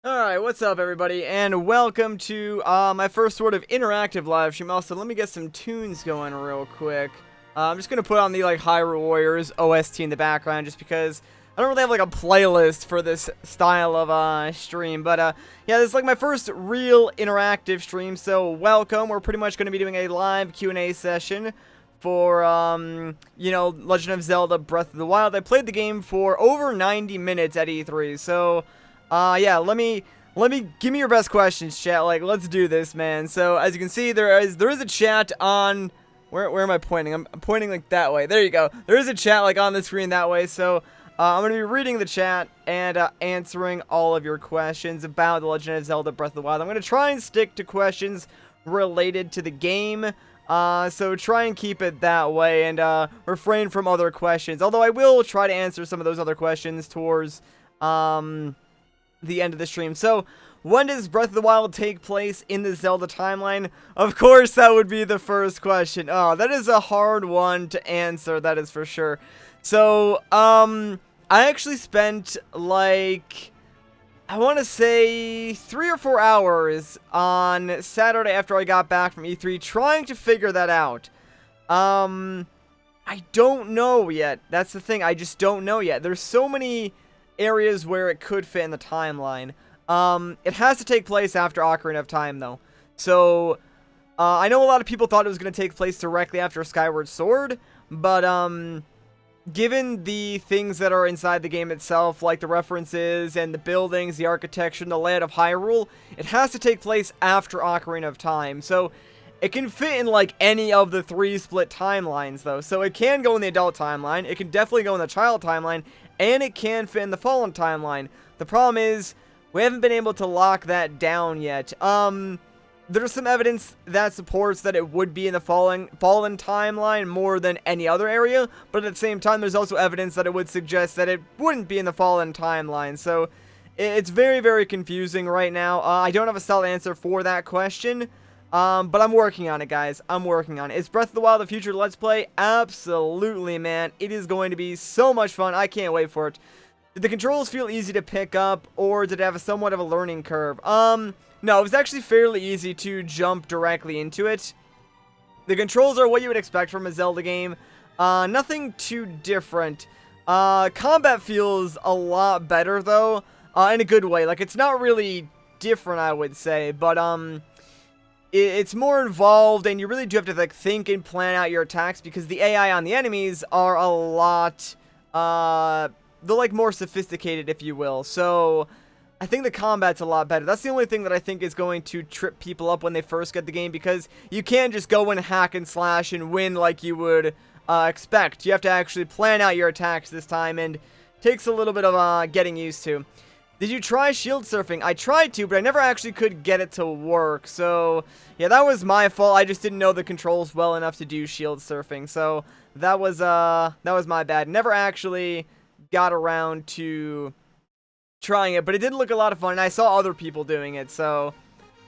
Alright, what's up everybody, and welcome to my first sort of interactive live stream. Also, let me get some tunes going real quick. I'm just gonna put on the Hyrule Warriors OST in the background just because I don't really have a playlist for this style of stream. But yeah, this is my first real interactive stream, so welcome. We're pretty much gonna be doing a live Q&A session for Legend of Zelda Breath of the Wild. I played the game for over 90 minutes at E3, so yeah, give me your best questions, chat. Let's do this, man. So, as you can see, there is a chat on, where am I pointing? I'm pointing that way. There you go. There is a chat on the screen that way. So, I'm going to be reading the chat and answering all of your questions about The Legend of Zelda Breath of the Wild. I'm going to try and stick to questions related to the game. So try and keep it that way and refrain from other questions. Although I will try to answer some of those other questions towards the end of the stream. So, when does Breath of the Wild take place in the Zelda timeline? Of course, that would be the first question. Oh, that is a hard one to answer, that is for sure. So, I actually spent, I want to say 3 or 4 hours on Saturday after I got back from E3 trying to figure that out. I don't know yet. That's the thing, I just don't know yet. There's so many areas where it could fit in the timeline. It has to take place after Ocarina of Time, though. So, I know a lot of people thought it was going to take place directly after Skyward Sword, but, given the things that are inside the game itself, like the references and the buildings, the architecture, and the layout of Hyrule, it has to take place after Ocarina of Time. So, it can fit in, any of the 3 split timelines, though. So, it can go in the adult timeline, it can definitely go in the child timeline, and it can fit in the Fallen timeline. The problem is, we haven't been able to lock that down yet. There's some evidence that supports that it would be in the Fallen timeline more than any other area, but at the same time, there's also evidence that it would suggest that it wouldn't be in the Fallen timeline. So, it's very, very confusing right now. I don't have a solid answer for that question. But I'm working on it, guys. I'm working on it. Is Breath of the Wild the future Let's Play? Absolutely, man. It is going to be so much fun. I can't wait for it. Did the controls feel easy to pick up, or did it have somewhat of a learning curve? No, it was actually fairly easy to jump directly into it. The controls are what you would expect from a Zelda game. Nothing too different. Combat feels a lot better, though, in a good way. It's not really different, I would say, but, it's more involved, and you really do have to think and plan out your attacks because the AI on the enemies are a lot, they're more sophisticated, if you will. So I think the combat's a lot better. That's the only thing that I think is going to trip people up when they first get the game, because you can't just go and hack and slash and win like you would expect. You have to actually plan out your attacks this time, and it takes a little bit of getting used to. Did you try shield surfing? I tried to, but I never actually could get it to work. So, yeah, that was my fault. I just didn't know the controls well enough to do shield surfing. So, that was my bad. Never actually got around to trying it, but it did look a lot of fun, and I saw other people doing it. So,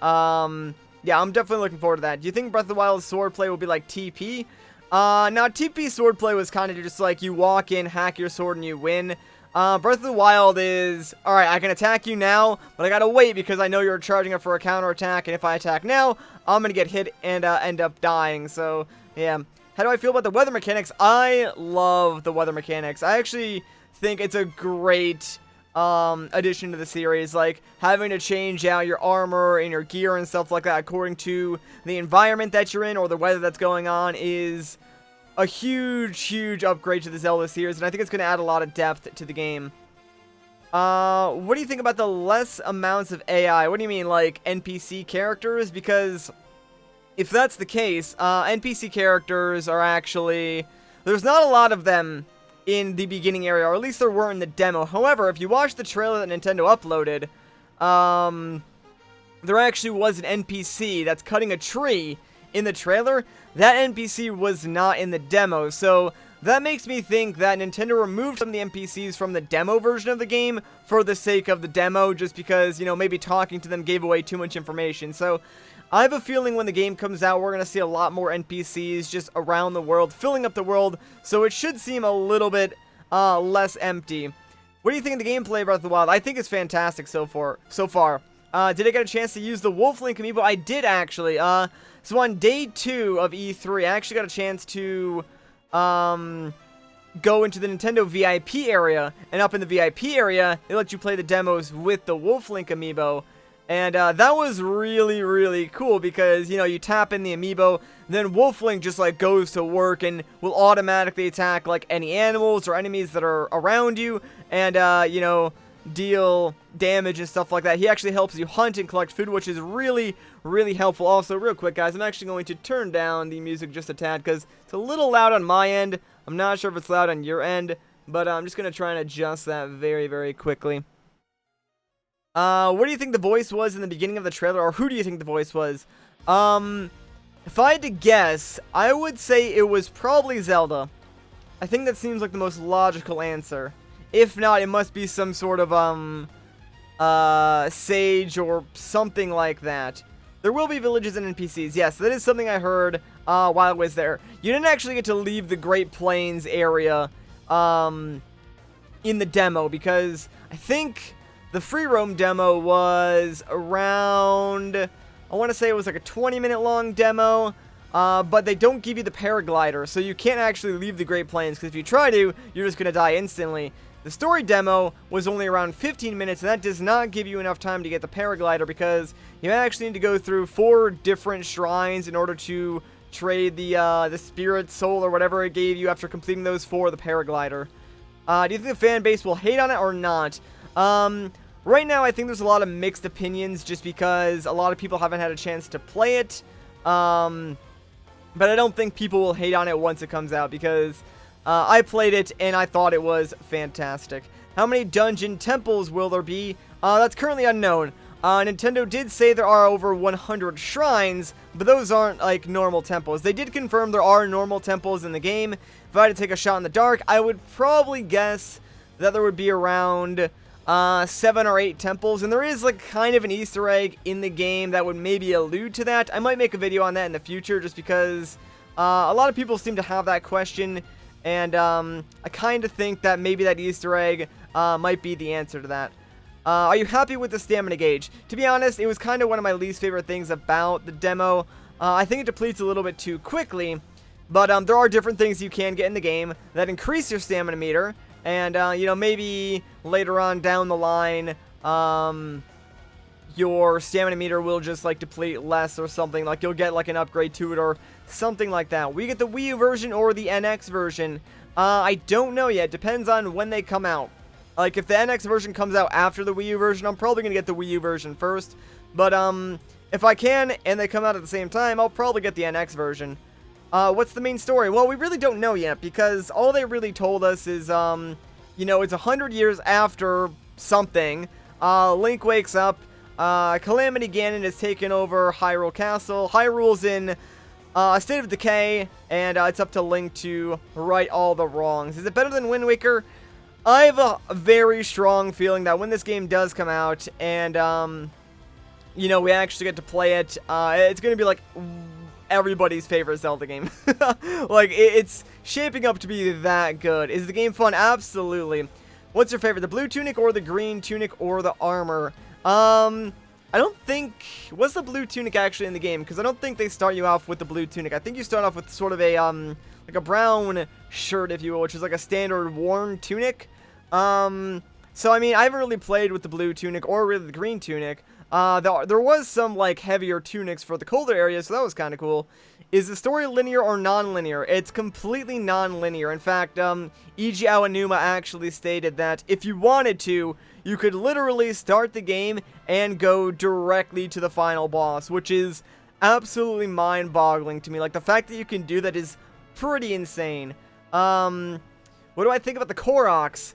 yeah, I'm definitely looking forward to that. Do you think Breath of the Wild's swordplay will be like TP? Now, TP swordplay was kind of just you walk in, hack your sword, and you win. Breath of the Wild is, alright, I can attack you now, but I gotta wait because I know you're charging up for a counterattack, and if I attack now, I'm gonna get hit and end up dying. So, yeah. How do I feel about the weather mechanics? I love the weather mechanics. I actually think it's a great addition to the series, having to change out your armor and your gear and stuff like that according to the environment that you're in or the weather that's going on is a huge, huge upgrade to the Zelda series, and I think it's going to add a lot of depth to the game. What do you think about the less amounts of AI? What do you mean, NPC characters? Because if that's the case, NPC characters are actually, there's not a lot of them in the beginning area, or at least there were in the demo. However, if you watch the trailer that Nintendo uploaded, there actually was an NPC that's cutting a tree in the trailer. That NPC was not in the demo, so that makes me think that Nintendo removed some of the NPCs from the demo version of the game for the sake of the demo, just because, maybe talking to them gave away too much information. So I have a feeling when the game comes out, we're going to see a lot more NPCs just around the world, filling up the world, so it should seem a little bit less empty. What do you think of the gameplay of Breath of the Wild? I think it's fantastic so far. Did I get a chance to use the Wolf Link amiibo? I did, actually. So on day 2 of E3, I actually got a chance to go into the Nintendo VIP area, and up in the VIP area, they let you play the demos with the Wolf Link amiibo, and that was really, really cool, because, you know, you tap in the amiibo, then Wolf Link just, like, goes to work, and will automatically attack, like, any animals or enemies that are around you, and, you know, deal damage and stuff like that. He actually helps you hunt and collect food, which is really, really helpful. Also, real quick, guys, I'm actually going to turn down the music just a tad, because it's a little loud on my end. I'm not sure if it's loud on your end, but I'm just going to try and adjust that very, very quickly. What do you think the voice was in the beginning of the trailer, or who do you think the voice was? If I had to guess, I would say it was probably Zelda. I think that seems like the most logical answer. If not, it must be some sort of, sage or something like that. There will be villages and NPCs. Yes, that is something I heard while I was there. You didn't actually get to leave the Great Plains area in the demo, because I think the free roam demo was around, I want to say it was like a 20-minute long demo, but they don't give you the paraglider, so you can't actually leave the Great Plains, because if you try to, you're just going to die instantly. The story demo was only around 15 minutes, and that does not give you enough time to get the paraglider, because you actually need to go through 4 different shrines in order to trade the spirit soul or whatever it gave you after completing those 4 the paraglider. Do you think the fan base will hate on it or not? Right now, I think there's a lot of mixed opinions, just because a lot of people haven't had a chance to play it. But I don't think people will hate on it once it comes out, because I played it and I thought it was fantastic. How many dungeon temples will there be? That's currently unknown. Nintendo did say there are over 100 shrines, but those aren't like normal temples. They did confirm there are normal temples in the game. If I had to take a shot in the dark, I would probably guess that there would be around 7 or 8 temples, and there is like kind of an Easter egg in the game that would maybe allude to that. I might make a video on that in the future, just because a lot of people seem to have that question, and I kind of think that maybe that Easter egg might be the answer to that. Are you happy with the stamina gauge? To be honest, it was kind of one of my least favorite things about the demo. I think it depletes a little bit too quickly, but there are different things you can get in the game that increase your stamina meter, and, you know, maybe later on down the line, your stamina meter will just, like, deplete less or something. Like, you'll get, like, an upgrade to it or something like that. We get the Wii U version or the NX version. I don't know yet. Depends on when they come out. Like, if the NX version comes out after the Wii U version, I'm probably going to get the Wii U version first. But, if I can, and they come out at the same time, I'll probably get the NX version. What's the main story? Well, we really don't know yet, because all they really told us is, you know, it's 100 years after something. Link wakes up, Calamity Ganon has taken over Hyrule Castle. Hyrule's in a state of decay, and it's up to Link to right all the wrongs. Is it better than Wind Waker? I have a very strong feeling that when this game does come out, and, you know, we actually get to play it, it's going to be, like, everybody's favorite Zelda game. Like, it's shaping up to be that good. Is the game fun? Absolutely. What's your favorite, the blue tunic or the green tunic or the armor? I don't think... What's the blue tunic actually in the game? Because I don't think they start you off with the blue tunic. I think you start off with sort of a, like a brown shirt, if you will, which is like a standard worn tunic. So, I mean, I haven't really played with the blue tunic or really the green tunic. There was some, like, heavier tunics for the colder areas, so that was kind of cool. Is the story linear or non-linear? It's completely non-linear. In fact, Eiji Aonuma actually stated that if you wanted to, you could literally start the game and go directly to the final boss, which is absolutely mind-boggling to me. Like, the fact that you can do that is pretty insane. What do I think about the Koroks?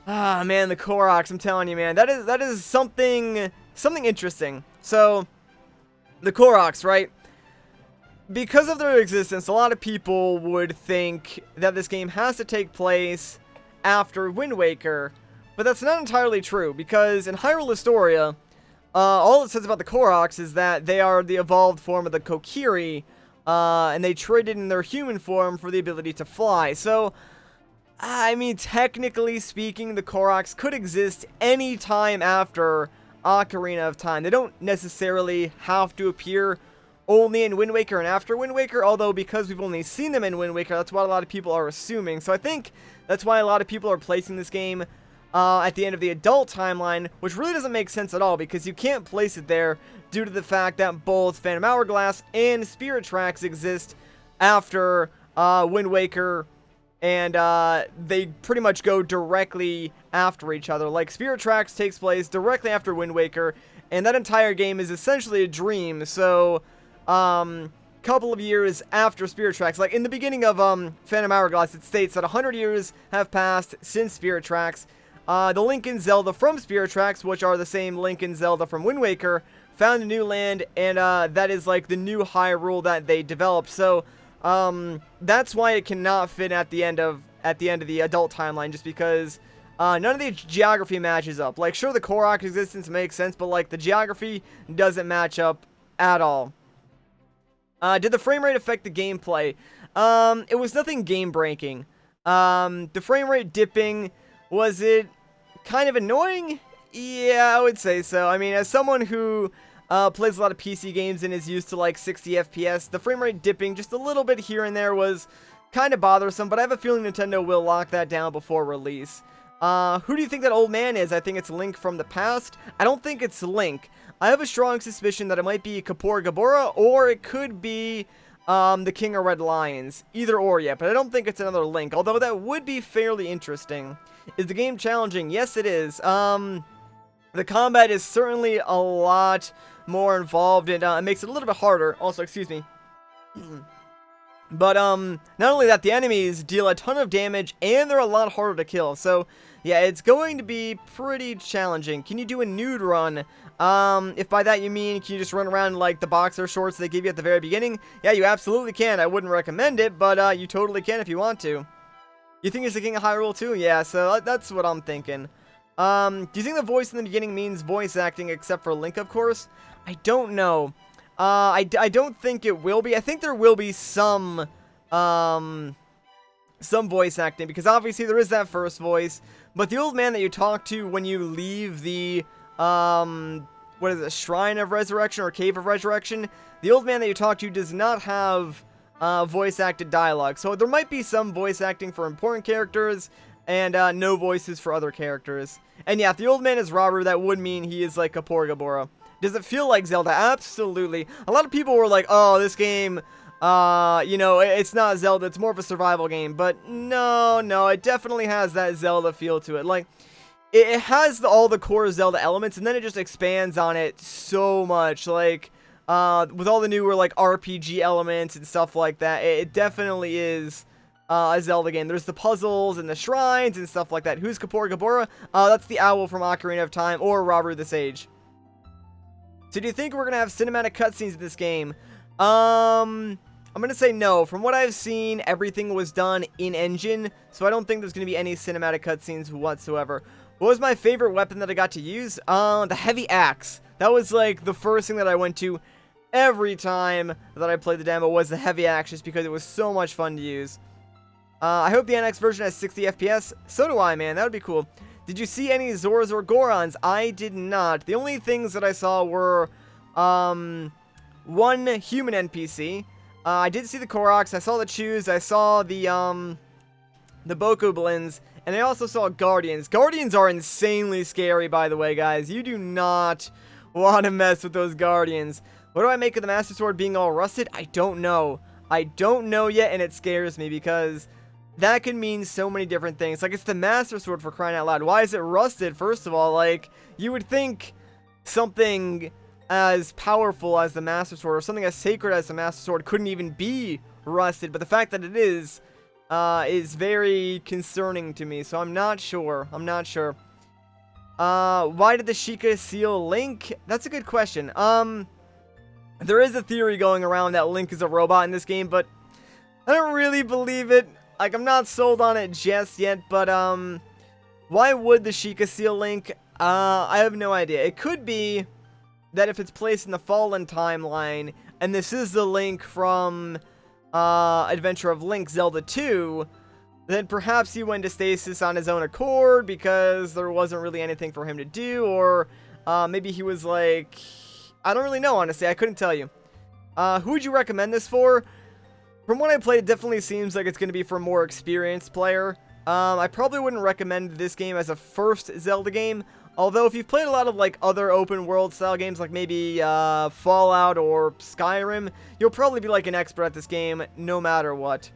Ah, man, the Koroks, I'm telling you, man, that is something interesting. So, the Koroks, right? Because of their existence, a lot of people would think that this game has to take place after Wind Waker, but that's not entirely true, because in Hyrule Historia, all it says about the Koroks is that they are the evolved form of the Kokiri, and they traded in their human form for the ability to fly. So, I mean, technically speaking, the Koroks could exist any time after Ocarina of Time. They don't necessarily have to appear only in Wind Waker and after Wind Waker, although because we've only seen them in Wind Waker, that's what a lot of people are assuming. So I think that's why a lot of people are placing this game at the end of the adult timeline, which really doesn't make sense at all, because you can't place it there due to the fact that both Phantom Hourglass and Spirit Tracks exist after Wind Waker, and they pretty much go directly after each other. Like, Spirit Tracks takes place directly after Wind Waker, and that entire game is essentially a dream. So couple of years after Spirit Tracks, like in the beginning of Phantom Hourglass, it states that 100 years have passed since Spirit Tracks. The Link and Zelda from Spirit Tracks, which are the same Link and Zelda from Wind Waker, found a new land, and that is like the new Hyrule that they developed. So that's why it cannot fit at the end of the adult timeline, just because none of the geography matches up. Like, sure, the Korok existence makes sense, but like the geography doesn't match up at all. Did the frame rate affect the gameplay? It was nothing game breaking. The frame rate dipping, was it kind of annoying? Yeah, I would say so. I mean, as someone who plays a lot of PC games and is used to like 60 FPS, the frame rate dipping just a little bit here and there was kind of bothersome, but I have a feeling Nintendo will lock that down before release. Who do you think that old man is? I think it's Link from the past. I don't think it's Link. I have a strong suspicion that it might be Kapoor Gabora, or it could be the King of Red Lions. Either or yet, but I don't think it's another Link, although that would be fairly interesting. Is the game challenging? Yes, it is. The combat is certainly a lot more involved, and it makes it a little bit harder. Also, excuse me. But, not only that, the enemies deal a ton of damage, and they're a lot harder to kill. So, yeah, it's going to be pretty challenging. Can you do a nude run? If by that you mean, can you just run around in, like, the boxer shorts they give you at the very beginning? Yeah, you absolutely can. I wouldn't recommend it, but, you totally can if you want to. You think it's the King of Hyrule, too? Yeah, so that's what I'm thinking. Do you think the voice in the beginning means voice acting, except for Link, of course? I don't know. I don't think it will be. I think there will be some voice acting, because obviously there is that first voice, but the old man that you talk to when you leave the, what is it, Shrine of Resurrection or Cave of Resurrection, the old man that you talk to does not have, voice acted dialogue, so there might be some voice acting for important characters, and, no voices for other characters. And yeah, if the old man is Rauru, that would mean he is like Kapoor Gabora. Does it feel like Zelda? Absolutely. A lot of people were like, oh, this game, you know, it's not Zelda, it's more of a survival game. But no, it definitely has that Zelda feel to it. Like, it has all the core Zelda elements, and then it just expands on it so much. Like, with all the newer, like, RPG elements and stuff like that, it definitely is a Zelda game. There's the puzzles and the shrines and stuff like that. Who's Kapoor Gabora? That's the owl from Ocarina of Time, or Rauru the Sage. So do you think we're going to have cinematic cutscenes in this game? I'm going to say no. From what I've seen, everything was done in-engine, so I don't think there's going to be any cinematic cutscenes whatsoever. What was my favorite weapon that I got to use? The heavy axe. That was like the first thing that I went to every time that I played the demo, was the heavy axe, just because it was so much fun to use. I hope the NX version has 60 FPS. So do I, man. That would be cool. Did you see any Zoras or Gorons? I did not. The only things that I saw were, one human NPC. I did see the Koroks, I saw the Chews, I saw the Bokoblins, and I also saw Guardians. Guardians are insanely scary, by the way, guys. You do not want to mess with those Guardians. What do I make of the Master Sword being all rusted? I don't know. I don't know yet, and it scares me, because that could mean so many different things. Like, it's the Master Sword, for crying out loud. Why is it rusted, first of all? Like, you would think something as powerful as the Master Sword, or something as sacred as the Master Sword, couldn't even be rusted. But the fact that it is very concerning to me. So I'm not sure. Why did the Sheikah seal Link? That's a good question. There is a theory going around that Link is a robot in this game, but I don't really believe it. Like, I'm not sold on it just yet, but, why would the Sheikah seal Link? I have no idea. It could be that if it's placed in the Fallen timeline, and this is the Link from, Adventure of Link, Zelda 2, then perhaps he went to stasis on his own accord because there wasn't really anything for him to do, or maybe he was like, I don't really know, honestly. I couldn't tell you. Who would you recommend this for? From what I played, it definitely seems like it's going to be for a more experienced player. I probably wouldn't recommend this game as a first Zelda game, although if you've played a lot of like other open world style games, like maybe Fallout or Skyrim, you'll probably be like an expert at this game no matter what.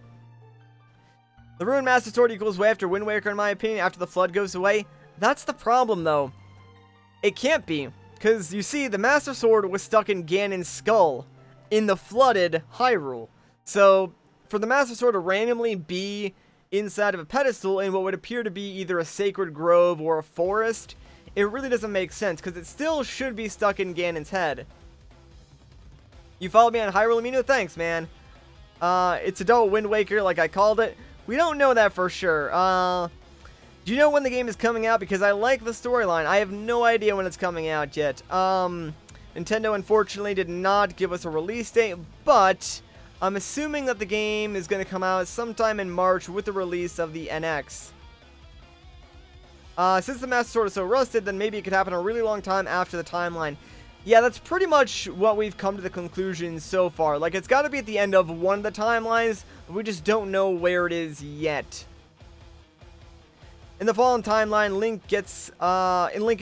The Ruined Master Sword equals way after Wind Waker, in my opinion, after the flood goes away. That's the problem, though. It can't be, because you see, the Master Sword was stuck in Ganon's skull in the flooded Hyrule. So, for the Master Sword to randomly be inside of a pedestal in what would appear to be either a sacred grove or a forest, it really doesn't make sense, because it still should be stuck in Ganon's head. You followed me on Hyrule Amino? Thanks, man. It's Adult Wind Waker, like I called it. We don't know that for sure. Do you know when the game is coming out? Because I like the storyline. I have no idea when it's coming out yet. Nintendo, unfortunately, did not give us a release date, but I'm assuming that the game is going to come out sometime in March with the release of the NX. Since the Master Sword is so rusted, then maybe it could happen a really long time after the timeline. Yeah, that's pretty much what we've come to the conclusion so far. Like, it's got to be at the end of one of the timelines, but we just don't know where it is yet. In the Fallen timeline, Link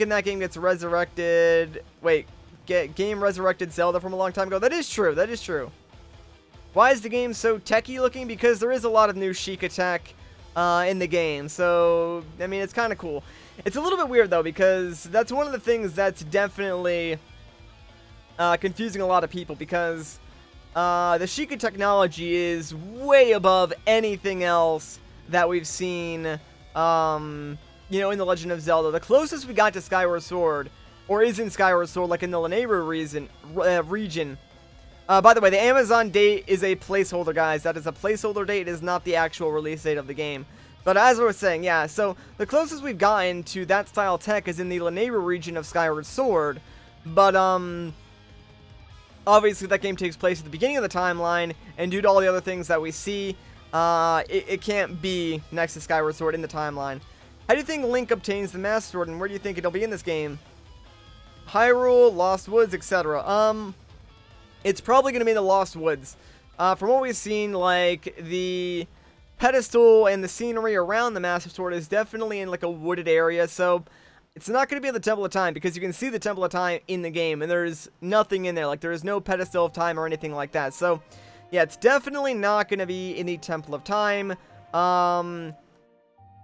in that game gets resurrected. Wait, game resurrected Zelda from a long time ago. That is true. That is true. Why is the game so techy looking? Because there is a lot of new Sheikah tech in the game. So, I mean, it's kind of cool. It's a little bit weird, though, because that's one of the things that's definitely confusing a lot of people, because the Sheikah technology is way above anything else that we've seen, you know, in The Legend of Zelda. The closest we got to Skyward Sword, or is in Skyward Sword, like in the Lanayru region. By the way, the Amazon date is a placeholder, guys. That is a placeholder date. It is not the actual release date of the game. But as I was saying, yeah, so the closest we've gotten to that style tech is in the Lanayru region of Skyward Sword. But, obviously that game takes place at the beginning of the timeline, and due to all the other things that we see, it can't be next to Skyward Sword in the timeline. How do you think Link obtains the Master Sword, and where do you think it'll be in this game? Hyrule, Lost Woods, etc. It's probably going to be in the Lost Woods. From what we've seen, like, the pedestal and the scenery around the Master Sword is definitely in, like, a wooded area, so it's not going to be in the Temple of Time, because you can see the Temple of Time in the game, and there's nothing in there. Like, there is no pedestal of time or anything like that. So, yeah, it's definitely not going to be in the Temple of Time.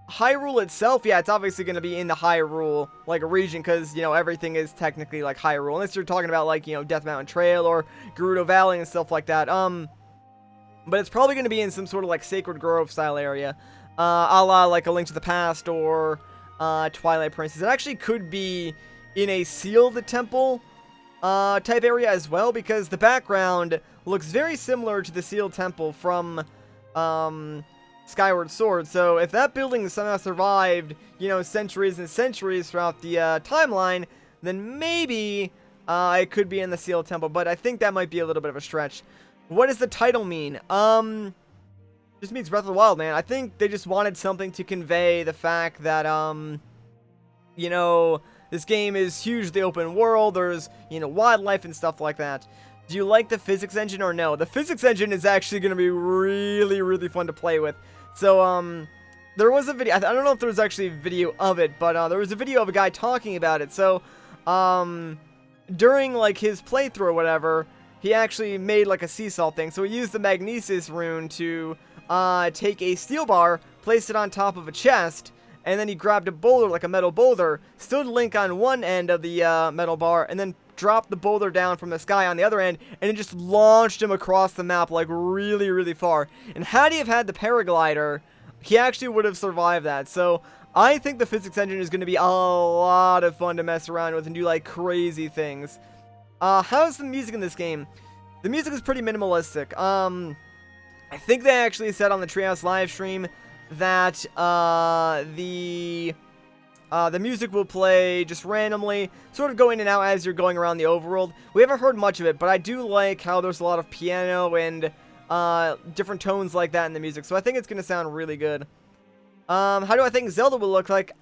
Hyrule itself, yeah, it's obviously going to be in the Hyrule, like, region, because, you know, everything is technically, like, Hyrule. Unless you're talking about, like, you know, Death Mountain Trail or Gerudo Valley and stuff like that. But it's probably going to be in some sort of, like, Sacred Grove style area. A la, like, A Link to the Past or Twilight Princess. It actually could be in a sealed temple type area as well, because the background looks very similar to the sealed temple from Skyward Sword. So if that building somehow survived, you know, centuries and centuries throughout the timeline, then maybe it could be in the sealed temple, but I think that might be a little bit of a stretch. What does the title mean? Just means Breath of the Wild, man. I think they just wanted something to convey the fact that, you know, this game is hugely open world. There's, you know, wildlife and stuff like that. Do you like the physics engine or no? The physics engine is actually going to be really, really fun to play with. So, there was a video. I don't know if there was actually a video of it, but there was a video of a guy talking about it. So, during, like, his playthrough or whatever, he actually made, like, a seesaw thing. So he used the Magnesis rune to take a steel bar, place it on top of a chest, and then he grabbed a boulder, like a metal boulder, stood Link on one end of the metal bar, and then dropped the boulder down from the sky on the other end, and it just launched him across the map, like, really, really far. And had he have had the paraglider, he actually would have survived that. So I think the physics engine is going to be a lot of fun to mess around with and do, like, crazy things. How's the music in this game? The music is pretty minimalistic. I think they actually said on the Treehouse live stream that the music will play just randomly, sort of go in and out as you're going around the overworld. We haven't heard much of it, but I do like how there's a lot of piano and different tones like that in the music, so I think it's going to sound really good. How do I think Zelda will look like?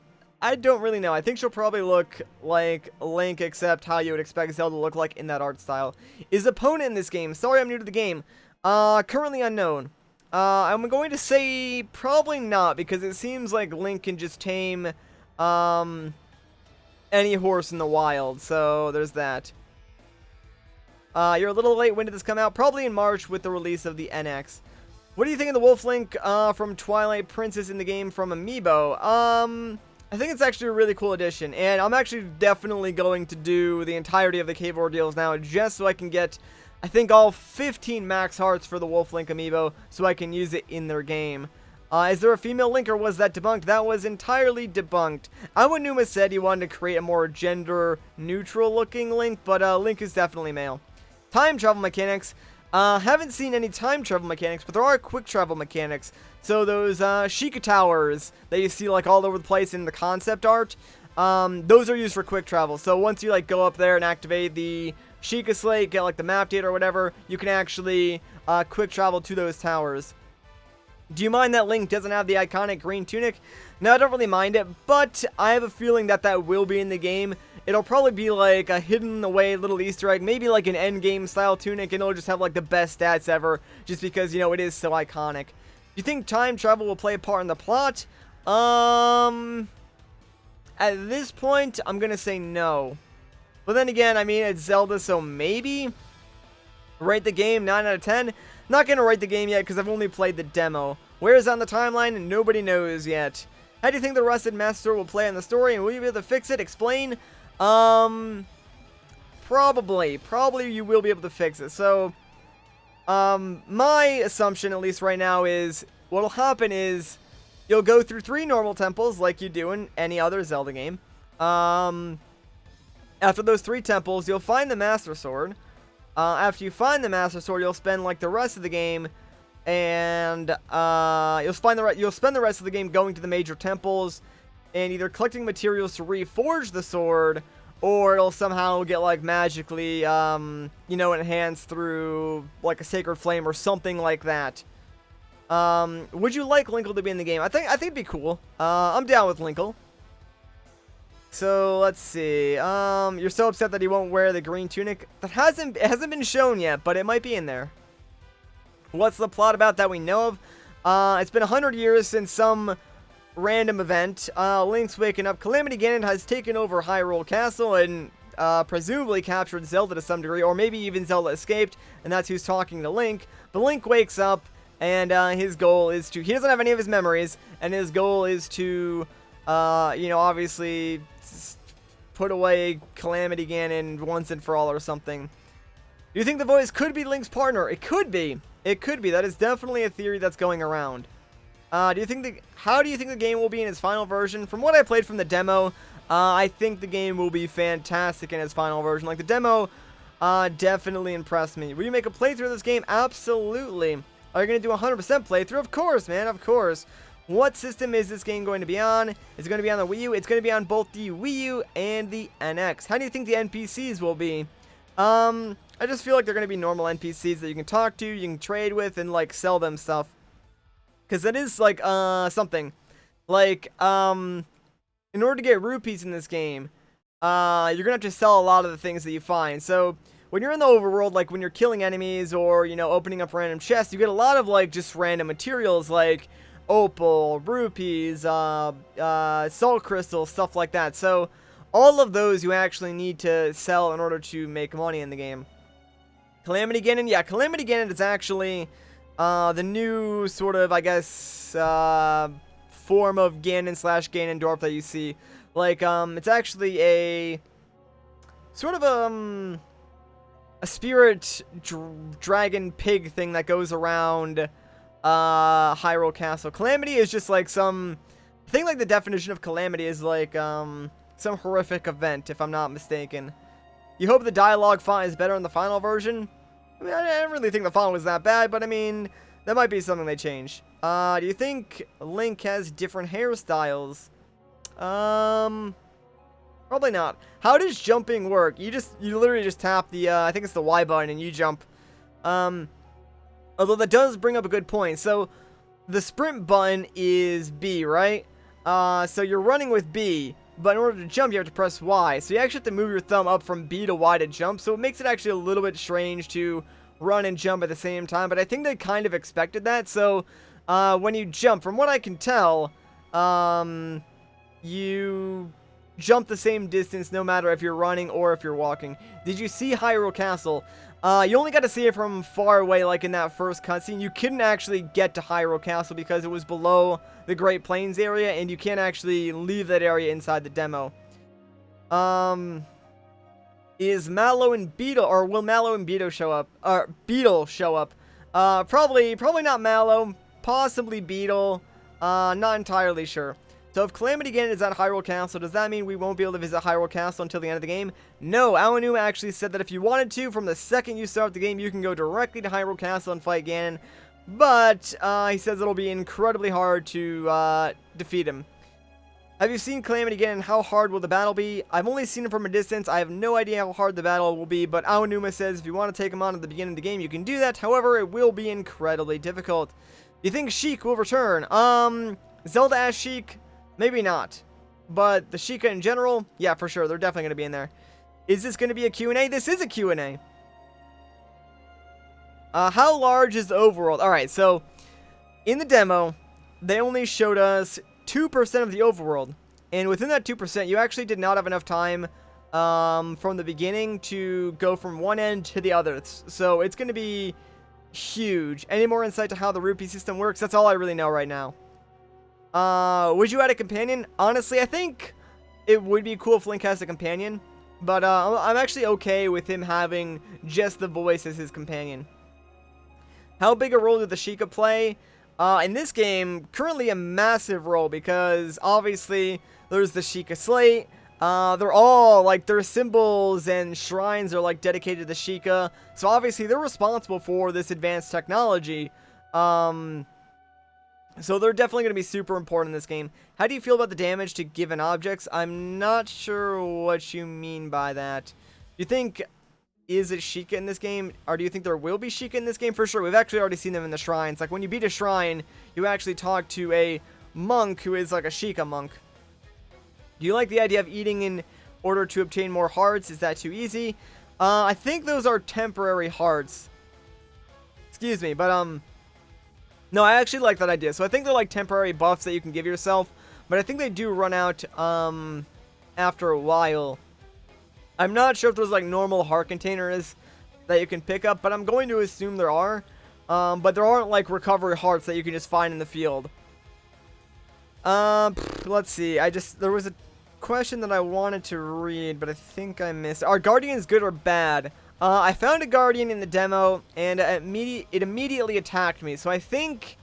I don't really know. I think she'll probably look like Link, except how you would expect Zelda to look like in that art style. Is opponent in this game? Sorry, I'm new to the game. Currently unknown. I'm going to say probably not, because it seems like Link can just tame, any horse in the wild. So there's that. You're a little late. When did this come out? Probably in March with the release of the NX. What do you think of the Wolf Link from Twilight Princess in the game from Amiibo? I think it's actually a really cool addition, and I'm actually definitely going to do the entirety of the Cave Ordeals now, just so I can get, I think, all 15 max hearts for the Wolf Link Amiibo, so I can use it in their game. Is there a female Link, or was that debunked? That was entirely debunked. Awanuma said he wanted to create a more gender-neutral looking Link, but Link is definitely male. Time travel mechanics. Haven't seen any time travel mechanics, but there are quick travel mechanics. So those Sheikah towers that you see like all over the place in the concept art, those are used for quick travel. So once you like go up there and activate the Sheikah slate, get like the map data or whatever, you can actually quick travel to those towers. Do you mind that Link doesn't have the iconic green tunic? No, I don't really mind it, but I have a feeling that that will be in the game. It'll probably be like a hidden away little Easter egg, maybe like an endgame style tunic, and it'll just have like the best stats ever, just because, you know, it is so iconic. Do you think time travel will play a part in the plot? At this point, I'm gonna say no. But then again, I mean, it's Zelda, so maybe? Rate the game 9 out of 10? Not gonna rate the game yet, because I've only played the demo. Where is it on the timeline? Nobody knows yet. How do you think the Rusted Master will play in the story, and will you be able to fix it? Explain? Probably you will be able to fix it. So, my assumption, at least right now, is what'll happen is you'll go through 3 normal temples like you do in any other Zelda game. After those 3 temples, you'll find the Master Sword. After you find the Master Sword, you'll spend like the rest of the game, and you'll spend the rest of the game going to the major temples and either collecting materials to reforge the sword, or it'll somehow get like magically, you know, enhanced through like a sacred flame or something like that. Would you like Linkle to be in the game? I think it'd be cool. I'm down with Linkle. So let's see. You're so upset that he won't wear the green tunic. It hasn't been shown yet, but it might be in there. What's the plot about that we know of? It's been 100 years since some random event. Link's waking up. Calamity Ganon has taken over Hyrule Castle and presumably captured Zelda to some degree, or maybe even Zelda escaped, and that's who's talking to Link. But Link wakes up, and his goal is to, he doesn't have any of his memories, and his goal is to, you know, obviously put away Calamity Ganon once and for all or something. Do you think the voice could be Link's partner? It could be. It could be. That is definitely a theory that's going around. How do you think the game will be in its final version? From what I played from the demo, I think the game will be fantastic in its final version. Like, the demo definitely impressed me. Will you make a playthrough of this game? Absolutely. Are you going to do a 100% playthrough? Of course, man, of course. What system is this game going to be on? Is it going to be on the Wii U? It's going to be on both the Wii U and the NX. How do you think the NPCs will be? I just feel like they're going to be normal NPCs that you can talk to, you can trade with, and, like, sell them stuff. Because that is, like, something. Like, in order to get rupees in this game, you're going to have to sell a lot of the things that you find. So, when you're in the overworld, like, when you're killing enemies or, you know, opening up random chests, you get a lot of, like, just random materials, like opal, rupees, soul crystals, stuff like that. So, all of those you actually need to sell in order to make money in the game. Calamity Ganon? Yeah, Calamity Ganon is actually the new sort of, I guess, form of Ganon / Ganondorf that you see. Like, it's actually a sort of a spirit dragon pig thing that goes around Hyrule Castle. Calamity is just like some, I think like the definition of Calamity is like some horrific event, if I'm not mistaken. You hope the dialogue font is better in the final version? I mean, I don't really think the font was that bad, but I mean, that might be something they change. Do you think Link has different hairstyles? Probably not. How does jumping work? You literally just tap the, I think it's the Y button and you jump. Although that does bring up a good point. So, the sprint button is B, right? So you're running with B, but in order to jump, you have to press Y. So you actually have to move your thumb up from B to Y to jump. So it makes it actually a little bit strange to run and jump at the same time. But I think they kind of expected that. So when you jump, from what I can tell, you jump the same distance no matter if you're running or if you're walking. Did you see Hyrule Castle? You only got to see it from far away, like in that first cutscene. You couldn't actually get to Hyrule Castle because it was below the Great Plains area, and you can't actually leave that area inside the demo. Is Mallow and Beetle, or will Mallow and Beetle show up? Beetle show up. Probably not Mallow, possibly Beetle. Not entirely sure. So if Calamity Ganon is at Hyrule Castle, does that mean we won't be able to visit Hyrule Castle until the end of the game? No, Aonuma actually said that if you wanted to, from the second you start the game, you can go directly to Hyrule Castle and fight Ganon. But he says it'll be incredibly hard to defeat him. Have you seen Calamity Ganon? How hard will the battle be? I've only seen him from a distance. I have no idea how hard the battle will be, but Aonuma says if you want to take him on at the beginning of the game, you can do that. However, it will be incredibly difficult. Do you think Sheik will return? Zelda as Sheik? Maybe not. But the Sheikah in general, yeah, for sure. They're definitely going to be in there. Is this going to be a Q&A? This is a Q&A. How large is the overworld? Alright, so in the demo, they only showed us 2% of the overworld. And within that 2%, you actually did not have enough time from the beginning to go from one end to the other. So it's going to be huge. Any more insight to how the rupee system works? That's all I really know right now. Would you add a companion? Honestly, I think it would be cool if Link has a companion. But I'm actually okay with him having just the voice as his companion. How big a role did the Sheikah play? In this game, currently a massive role because obviously there's the Sheikah Slate. They're all, like, their symbols and shrines are, like, dedicated to the Sheikah. So obviously they're responsible for this advanced technology. So they're definitely going to be super important in this game. How do you feel about the damage to given objects? I'm not sure what you mean by that. Do you think, is it Sheikah in this game? Or do you think there will be Sheikah in this game? For sure, we've actually already seen them in the shrines. Like, when you beat a shrine, you actually talk to a monk who is like a Sheikah monk. Do you like the idea of eating in order to obtain more hearts? Is that too easy? I think those are temporary hearts. Excuse me, but, no, I actually like that idea. So I think they're like temporary buffs that you can give yourself. But I think they do run out after a while. I'm not sure if there's like normal heart containers that you can pick up. But I'm going to assume there are. But there aren't like recovery hearts that you can just find in the field. Let's see. There was a question that I wanted to read. But I think I missed. Are guardians good or bad? I found a guardian in the demo, and it immediately attacked me. So I think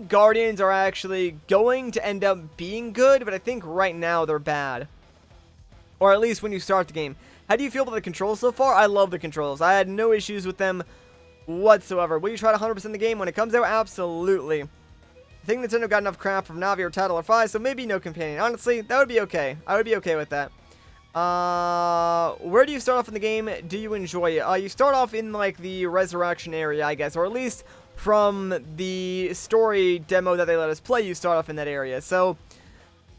guardians are actually going to end up being good, but I think right now they're bad. Or at least when you start the game. How do you feel about the controls so far? I love the controls. I had no issues with them whatsoever. Will you try to 100% the game when it comes out? Absolutely. I think Nintendo got enough crap from Navi or Tattle or 5, so maybe no companion. Honestly, that would be okay. I would be okay with that. Where do you start off in the game? Do you enjoy it? You start off in like the resurrection area, I guess, or at least from the story demo that they let us play, you start off in that area. So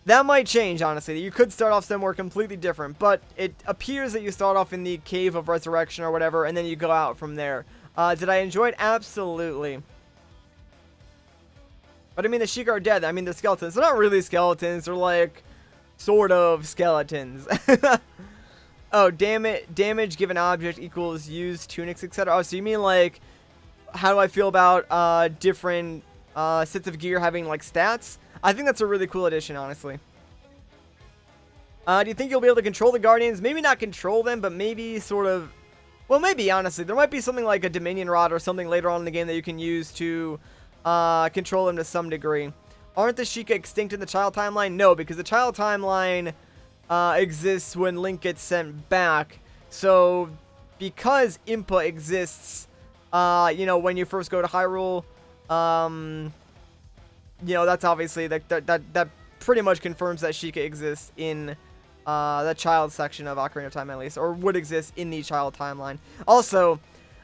that might change, honestly. You could start off somewhere completely different, but it appears that you start off in the Cave of Resurrection or whatever, and then you go out from there. Did I enjoy it? Absolutely. But I mean, the Sheikah are dead. I mean, they're skeletons. They're not really skeletons. They're like sort of skeletons. Oh, damn it. Damage given object equals used tunics, etc. Oh, so you mean like, how do I feel about different sets of gear having like stats? I think that's a really cool addition, honestly. Do you think you'll be able to control the Guardians? Maybe not control them, but maybe sort of... Well, maybe, honestly. There might be something like a Dominion Rod or something later on in the game that you can use to control them to some degree. Aren't the Sheikah extinct in the child timeline? No, because the child timeline exists when Link gets sent back. So, because Impa exists, you know, when you first go to Hyrule, you know, that's obviously, that pretty much confirms that Sheikah exists in the child section of Ocarina of Time, at least, or would exist in the child timeline. Also,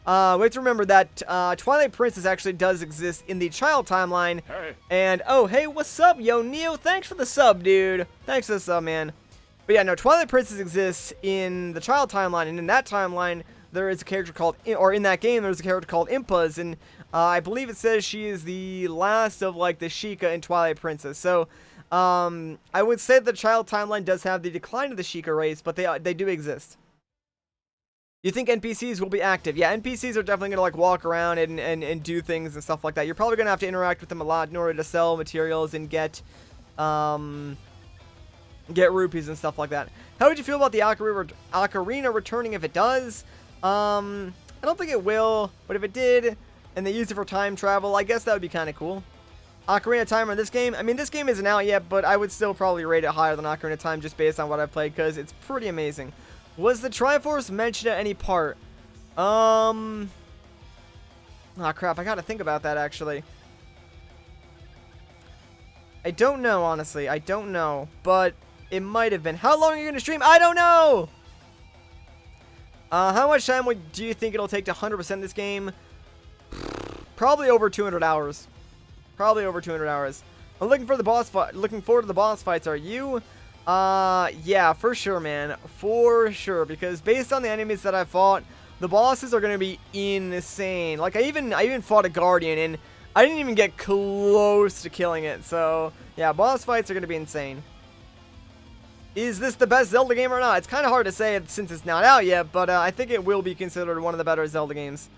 we have to remember that Twilight Princess actually does exist in the child timeline. Hey. And, oh, hey, what's up, yo, Neo? Thanks for the sub, dude. Thanks for the sub, man. But yeah, no, Twilight Princess exists in the child timeline, and in that timeline, there is a character called, or in that game, there's a character called Impaz, and I believe it says she is the last of, like, the Sheikah in Twilight Princess. So, I would say the child timeline does have the decline of the Sheikah race, but they do exist. You think NPCs will be active? Yeah, NPCs are definitely going to, like, walk around and do things and stuff like that. You're probably going to have to interact with them a lot in order to sell materials and get rupees and stuff like that. How would you feel about the Ocarina returning if it does? I don't think it will, but if it did, and they used it for time travel, I guess that would be kind of cool. Ocarina of Time or this game? I mean, this game isn't out yet, but I would still probably rate it higher than Ocarina of Time just based on what I've played, because it's pretty amazing. Was the Triforce mentioned at any part? Oh crap, I gotta think about that, actually. I don't know, honestly. I don't know, but it might have been. How long are you gonna stream? I don't know! How much time do you think it'll take to 100% this game? Probably over 200 hours. Probably over 200 hours. I'm looking for the boss fight. Looking forward to the boss fights. Are you? Yeah, for sure, man. For sure. Because based on the enemies that I fought, the bosses are gonna be insane. Like I even fought a Guardian, and I didn't even get close to killing it. So yeah, boss fights are gonna be insane. Is this the best Zelda game or not? It's kind of hard to say since it's not out yet, but I think it will be considered one of the better Zelda games.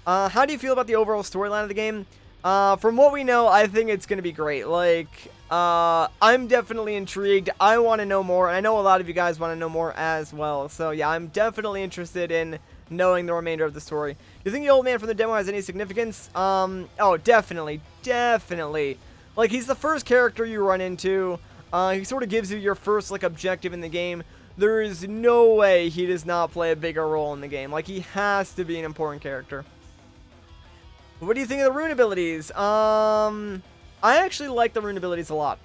How do you feel about the overall storyline of the game? From what we know, I think it's going to be great. Like, I'm definitely intrigued. I want to know more, and I know a lot of you guys want to know more as well. So, yeah, I'm definitely interested in knowing the remainder of the story. Do you think the old man from the demo has any significance? Oh, definitely. Definitely. Like, he's the first character you run into. He sort of gives you your first, like, objective in the game. There is no way he does not play a bigger role in the game. Like, he has to be an important character. What do you think of the rune abilities? I actually like the rune abilities a lot.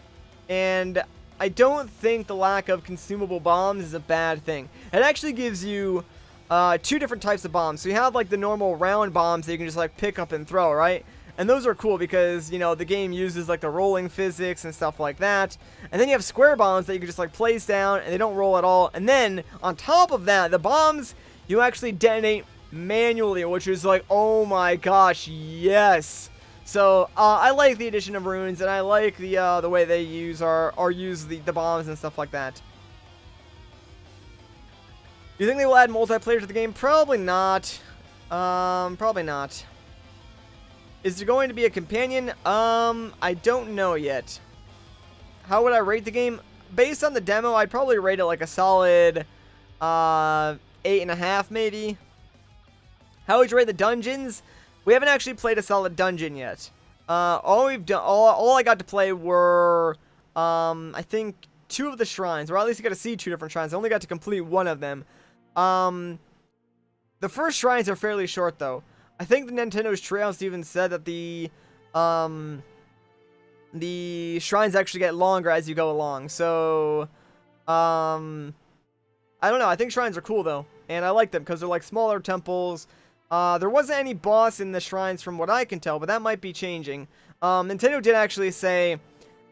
And I don't think the lack of consumable bombs is a bad thing. It actually gives you two different types of bombs. So you have, like, the normal round bombs that you can just, like, pick up and throw, right? And those are cool because, you know, the game uses, like, the rolling physics and stuff like that. And then you have square bombs that you can just, like, place down and they don't roll at all. And then, on top of that, the bombs, you actually detonate manually, which is like, oh my gosh, yes. So, I like the addition of runes, and I like the way they use the bombs and stuff like that. Do you think they will add multiplayer to the game? Probably not. Probably not. Is there going to be a companion? I don't know yet. How would I rate the game? Based on the demo, I'd probably rate it like a solid 8.5 maybe. How would you rate the dungeons? We haven't actually played a solid dungeon yet. All I got to play were I think 2 of the shrines, or at least you got to see 2 different shrines. I only got to complete 1 of them. The first shrines are fairly short though. I think the Nintendo's Treehouse even said that the shrines actually get longer as you go along. So, I don't know. I think shrines are cool though, and I like them because they're like smaller temples. There wasn't any boss in the shrines from what I can tell, but that might be changing. Nintendo did actually say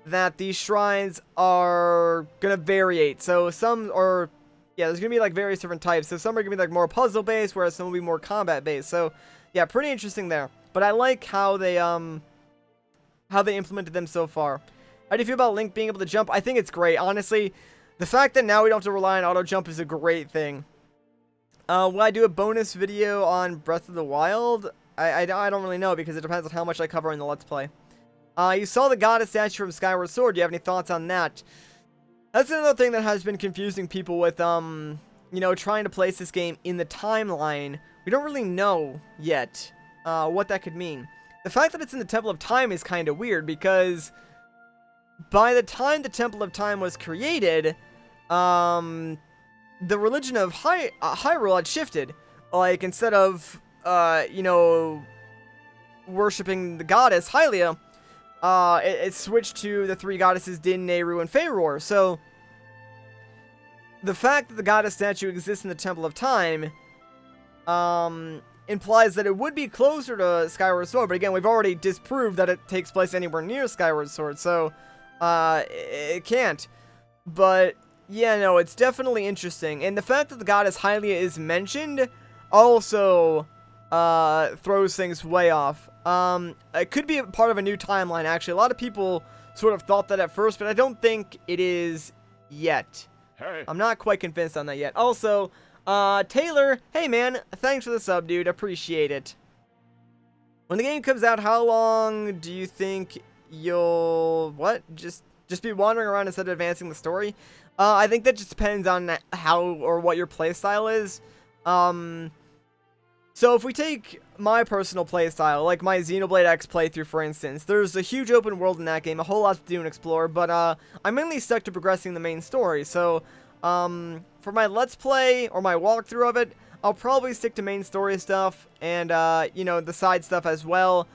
that these shrines are gonna variate. So some are, yeah, there's gonna be like various different types. So some are gonna be like more puzzle based, whereas some will be more combat based. So yeah, pretty interesting there. But I like how they implemented them so far. How do you feel about Link being able to jump? I think it's great. Honestly, the fact that now we don't have to rely on auto jump is a great thing. Will I do a bonus video on Breath of the Wild? I don't really know because it depends on how much I cover in the Let's Play. You saw the goddess statue from Skyward Sword. Do you have any thoughts on that? That's another thing that has been confusing people with, you know, trying to place this game in the timeline. We don't really know yet what that could mean. The fact that it's in the Temple of Time is kind of weird because by the time the Temple of Time was created, the religion of Hyrule had shifted. Like, instead of, you know, worshipping the goddess Hylia, it switched to the 3 goddesses Din, Nehru, and Faeror. So, the fact that the goddess statue exists in the Temple of Time, implies that it would be closer to Skyward Sword, but again, we've already disproved that it takes place anywhere near Skyward Sword, so it can't. But yeah, no, it's definitely interesting, and the fact that the goddess Hylia is mentioned also throws things way off. It could be a part of a new timeline, actually. A lot of people sort of thought that at first, but I don't think it is yet. Hey. I'm not quite convinced on that yet. Also, Taylor, hey man, thanks for the sub, dude. Appreciate it. When the game comes out, how long do you think you'll just be wandering around instead of advancing the story? I think that just depends on how or what your playstyle is. So if we take my personal playstyle, like my Xenoblade X playthrough, for instance, there's a huge open world in that game, a whole lot to do and explore, but I'm mainly stuck to progressing the main story. So for my Let's Play or my walkthrough of it, I'll probably stick to main story stuff and, you know, the side stuff as well.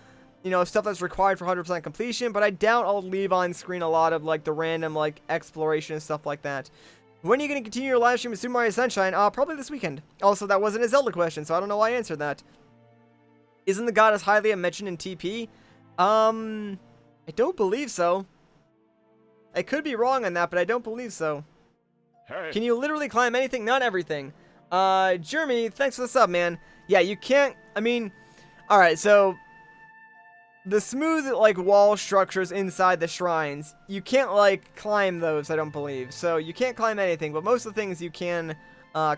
You know, stuff that's required for 100% completion, but I doubt I'll leave on screen a lot of, like, the random, like, exploration and stuff like that. When are you going to continue your live stream with Super Mario Sunshine? Probably this weekend. Also, that wasn't a Zelda question, so I don't know why I answered that. Isn't the goddess Hylia mentioned in TP? I don't believe so. I could be wrong on that, but I don't believe so. Hey. Can you literally climb anything? Not everything. Jeremy, thanks for the sub, man. Yeah, you can't, I mean, alright, so the smooth, like, wall structures inside the shrines, you can't, like, climb those, I don't believe. So, you can't climb anything, but most of the things you can,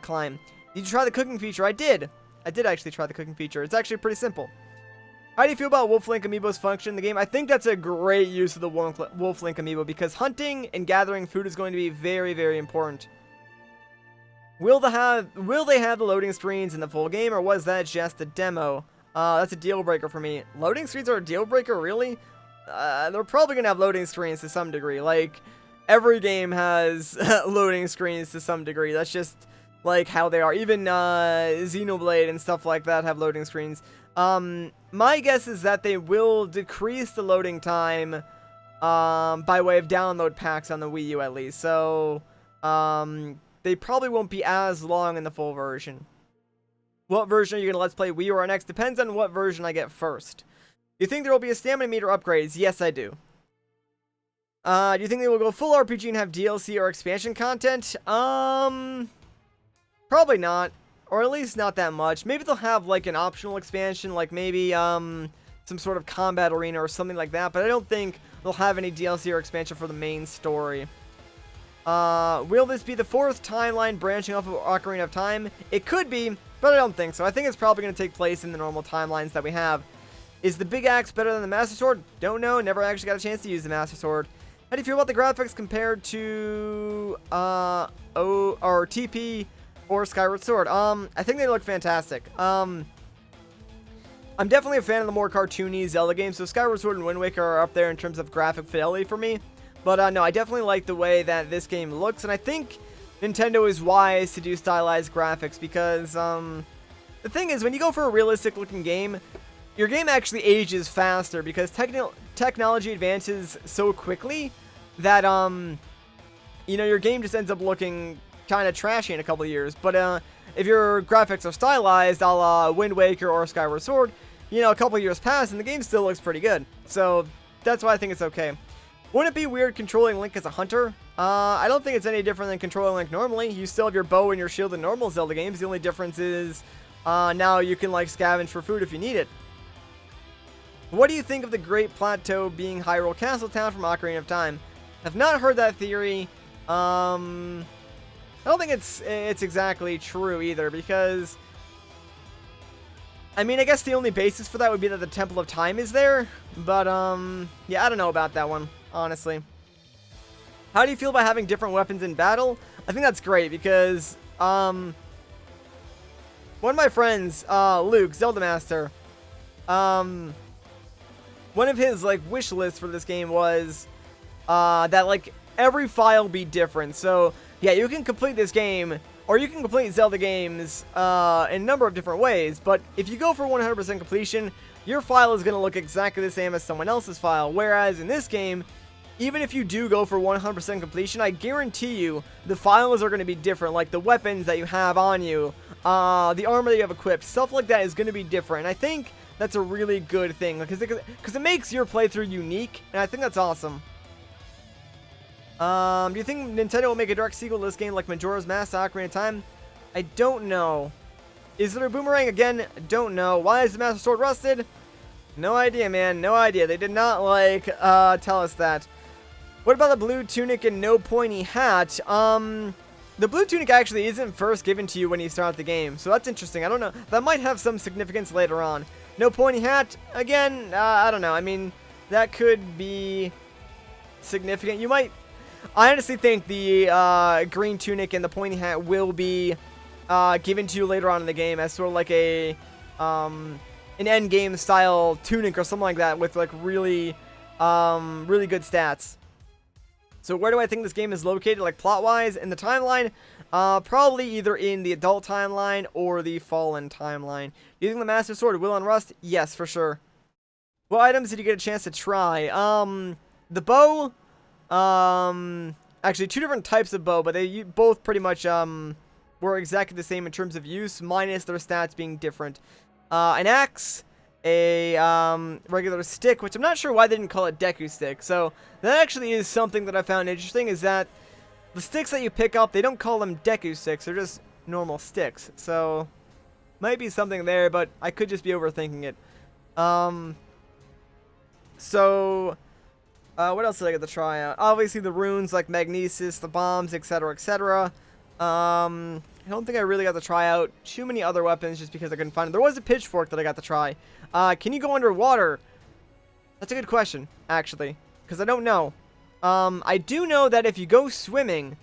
climb. Did you try the cooking feature? I did. I did actually try the cooking feature. It's actually pretty simple. How do you feel about Wolf Link Amiibo's function in the game? I think that's a great use of the Wolf Link Amiibo, because hunting and gathering food is going to be very, very important. Will they have the loading screens in the full game, or was that just a demo? That's a deal breaker for me. Loading screens are a deal breaker, really? They're probably gonna have loading screens to some degree. Like, every game has loading screens to some degree. That's just, like, how they are. Even, Xenoblade and stuff like that have loading screens. My guess is that they will decrease the loading time, by way of download packs on the Wii U at least. So, they probably won't be as long in the full version. What version are you going to Let's Play, Wii or NX? Depends on what version I get first. Do you think there will be a stamina meter upgrades? Yes, I do. Do you think they will go full RPG and have DLC or expansion content? Probably not. Or at least not that much. Maybe they'll have, like, an optional expansion, like maybe, some sort of combat arena or something like that, but I don't think they'll have any DLC or expansion for the main story. Will this be the fourth timeline branching off of Ocarina of Time? It could be, but I don't think so. I think it's probably going to take place in the normal timelines that we have. Is the Big Axe better than the Master Sword? Don't know. Never actually got a chance to use the Master Sword. How do you feel about the graphics compared to, TP or Skyward Sword? I think they look fantastic. I'm definitely a fan of the more cartoony Zelda games, so Skyward Sword and Wind Waker are up there in terms of graphic fidelity for me. But, no, I definitely like the way that this game looks, and I think Nintendo is wise to do stylized graphics because, the thing is, when you go for a realistic-looking game, your game actually ages faster because technology advances so quickly that, you know, your game just ends up looking kind of trashy in a couple of years. But, if your graphics are stylized, a la Wind Waker or Skyward Sword, you know, a couple of years pass and the game still looks pretty good. So, that's why I think it's okay. Wouldn't it be weird controlling Link as a hunter? I don't think it's any different than controlling Link normally. You still have your bow and your shield in normal Zelda games. The only difference is, now you can, like, scavenge for food if you need it. What do you think of the Great Plateau being Hyrule Castle Town from Ocarina of Time? I've not heard that theory. I don't think it's exactly true either, because, I mean, I guess the only basis for that would be that the Temple of Time is there, but, yeah, I don't know about that one, honestly. How do you feel about having different weapons in battle? I think that's great, because, one of my friends, Luke, Zelda Master, one of his, like, wish lists for this game was, that, like, every file be different. So, yeah, you can complete this game, or you can complete Zelda games, in a number of different ways, but if you go for 100% completion, your file is going to look exactly the same as someone else's file, whereas in this game, even if you do go for 100% completion, I guarantee you, the files are going to be different, like the weapons that you have on you, the armor that you have equipped. Stuff like that is going to be different. And I think that's a really good thing, because it makes your playthrough unique, and I think that's awesome. Do you think Nintendo will make a direct sequel to this game like Majora's Mask, Ocarina of Time? I don't know. Is there a boomerang again? Don't know. Why is the Master Sword rusted? No idea, man. No idea. They did not, like, tell us that. What about the blue tunic and no pointy hat? The blue tunic actually isn't first given to you when you start the game, so that's interesting. I don't know. That might have some significance later on. No pointy hat, again, I don't know. I mean, that could be significant. You might... I honestly think the green tunic and the pointy hat will be given to you later on in the game as sort of like a an end game style tunic or something like that with like really really good stats. So where do I think this game is located, like plot wise in the timeline? Probably either in the adult timeline or the fallen timeline. Do you think the Master Sword will unrust? Yes, for sure. What items did you get a chance to try? The bow. Actually, two different types of bow, but they both pretty much were exactly the same in terms of use, minus their stats being different. An axe, a regular stick, which I'm not sure why they didn't call it Deku stick. So that actually is something that I found interesting, is that the sticks that you pick up, they don't call them Deku sticks, they're just normal sticks. So might be something there, but I could just be overthinking it. What else did I get to try out? Obviously the runes like Magnesis, the bombs, etc, etc. I don't think I really got to try out too many other weapons just because I couldn't find them. There was a pitchfork that I got to try. Can you go underwater? That's a good question, actually, because I don't know. I do know that if you go swimming,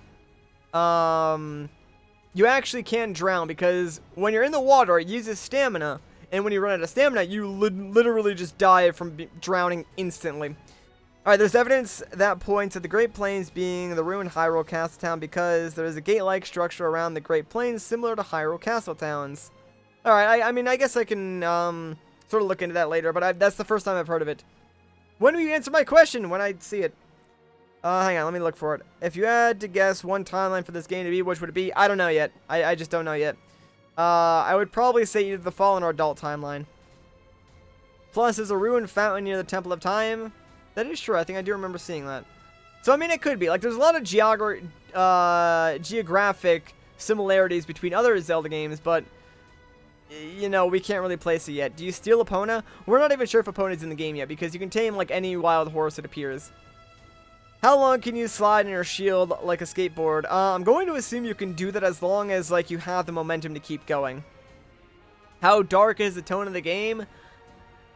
you actually can drown, because when you're in the water, it uses stamina, and when you run out of stamina, you literally just die from drowning instantly. Alright, there's evidence that points at the Great Plains being the ruined Hyrule Castle Town because there is a gate-like structure around the Great Plains similar to Hyrule Castle Towns. Alright, I mean, I guess I can sort of look into that later, but that's the first time I've heard of it. When will you answer my question? When I see it. Hang on, let me look for it. If you had to guess one timeline for this game to be, which would it be? I don't know yet. I just don't know yet. I would probably say either the Fallen or Adult timeline. Plus, there's a ruined fountain near the Temple of Time. That is true. I think I do remember seeing that. So, I mean, it could be. Like, there's a lot of geographic similarities between other Zelda games, but, you know, we can't really place it yet. Do you steal Epona? We're not even sure if Epona's in the game yet, because you can tame, like, any wild horse that appears. How long can you slide in your shield like a skateboard? I'm going to assume you can do that as long as, like, you have the momentum to keep going. How dark is the tone of the game?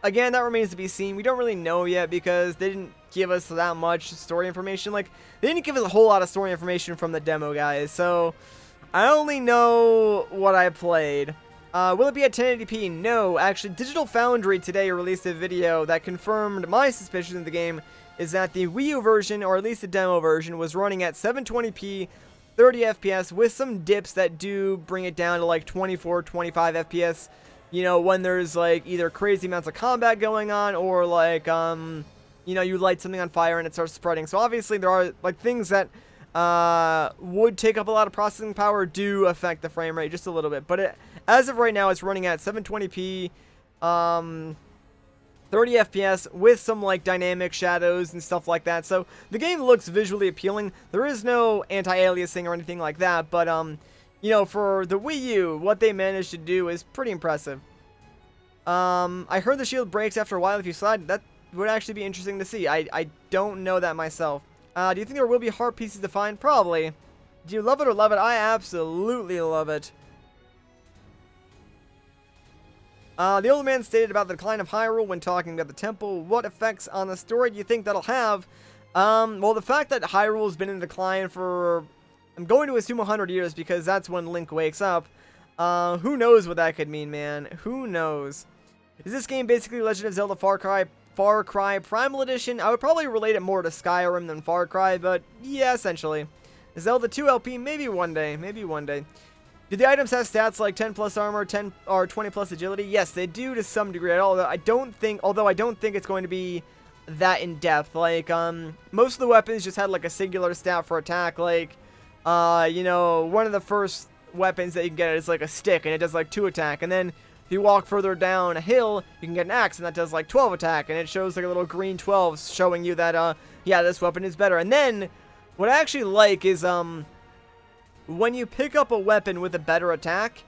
Again, that remains to be seen. We don't really know yet because they didn't give us that much story information. Like, they didn't give us a whole lot of story information from the demo, guys. So, I only know what I played. Will it be at 1080p? No. Actually, Digital Foundry today released a video that confirmed my suspicions of the game is that the Wii U version, or at least the demo version, was running at 720p, 30 FPS, with some dips that do bring it down to like 24, 25 FPS. You know, when there's, like, either crazy amounts of combat going on, or, like, you know, you light something on fire and it starts spreading. So, obviously, there are, like, things that would take up a lot of processing power do affect the frame rate just a little bit. But as of right now, it's running at 720p, 30 FPS, with some, like, dynamic shadows and stuff like that. So, the game looks visually appealing. There is no anti-aliasing or anything like that, but, you know, for the Wii U, what they managed to do is pretty impressive. I heard the shield breaks after a while if you slide. That would actually be interesting to see. I don't know that myself. Do you think there will be heart pieces to find? Probably. Do you love it or love it? I absolutely love it. The old man stated about the decline of Hyrule when talking about the temple. What effects on the story do you think that'll have? Well, the fact that Hyrule's been in decline for... I'm going to assume 100 years because that's when Link wakes up. Who knows what that could mean, man? Who knows? Is this game basically Legend of Zelda Far Cry Primal Edition? I would probably relate it more to Skyrim than Far Cry, but yeah, essentially. Zelda 2 LP, maybe one day. Maybe one day. Do the items have stats like 10 plus armor, 10 or 20 plus agility? Yes, they do to some degree. Although I don't think it's going to be that in depth. Like, most of the weapons just had like a singular stat for attack. Like, you know, one of the first weapons that you can get is like a stick, and it does like 2 attack. And then if you walk further down a hill, you can get an axe, and that does like 12 attack. And it shows like a little green 12 showing you that, yeah, this weapon is better. And then what I actually like is, when you pick up a weapon with a better attack,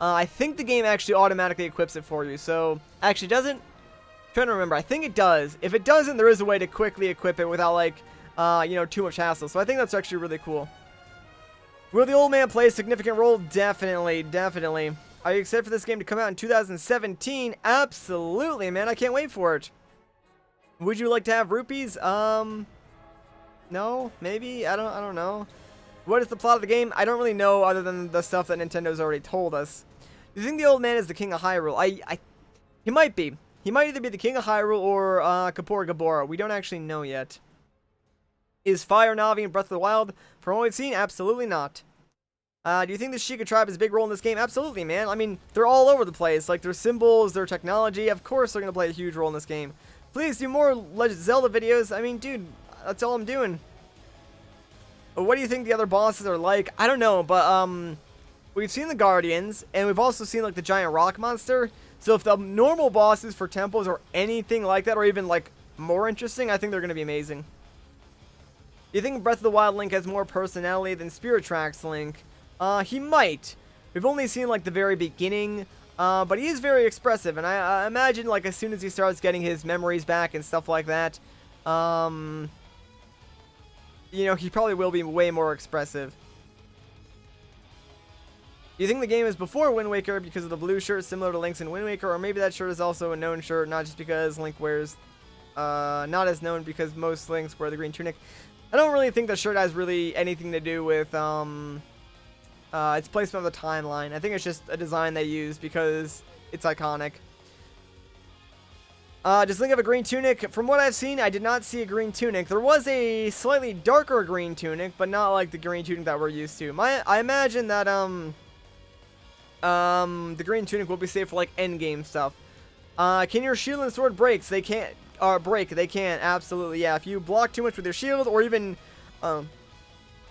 I think the game actually automatically equips it for you. So, actually doesn't. I'm trying to remember. I think it does. If it doesn't, there is a way to quickly equip it without, like, you know, too much hassle. So I think that's actually really cool. Will the old man play a significant role? Definitely, definitely. Are you excited for this game to come out in 2017? Absolutely, man. I can't wait for it. Would you like to have rupees? No, maybe. I don't know. What is the plot of the game? I don't really know other than the stuff that Nintendo's already told us. Do you think the old man is the king of Hyrule? He might be. He might either be the king of Hyrule or Kapora Gabora. We don't actually know yet. Is Fire Navi in Breath of the Wild? From what we've seen, absolutely not. Do you think the Sheikah tribe has a big role in this game? Absolutely, man. I mean, they're all over the place. Like, their symbols, their technology. Of course they're going to play a huge role in this game. Please do more Zelda videos. I mean, dude, that's all I'm doing. But what do you think the other bosses are like? I don't know, but, we've seen the Guardians, and we've also seen, like, the giant rock monster. So if the normal bosses for temples are anything like that, or even, like, more interesting, I think they're going to be amazing. Do you think Breath of the Wild Link has more personality than Spirit Tracks Link? He might. We've only seen, like, the very beginning, but he is very expressive, and I imagine, like, as soon as he starts getting his memories back and stuff like that, you know, he probably will be way more expressive. Do you think the game is before Wind Waker because of the blue shirt similar to Link's in Wind Waker, or maybe that shirt is also a known shirt, not just because Link wears, not as known because most Links wear the green tunic? I don't really think the shirt has really anything to do with, its placement of the timeline. I think it's just a design they use because it's iconic. Does Link have a green tunic? From what I've seen, I did not see a green tunic. There was a slightly darker green tunic, but not like the green tunic that we're used to. I imagine that, the green tunic will be safe for, like, endgame stuff. Can your shield and sword breaks? They can't, break. They can, absolutely, yeah. If you block too much with your shield, or even,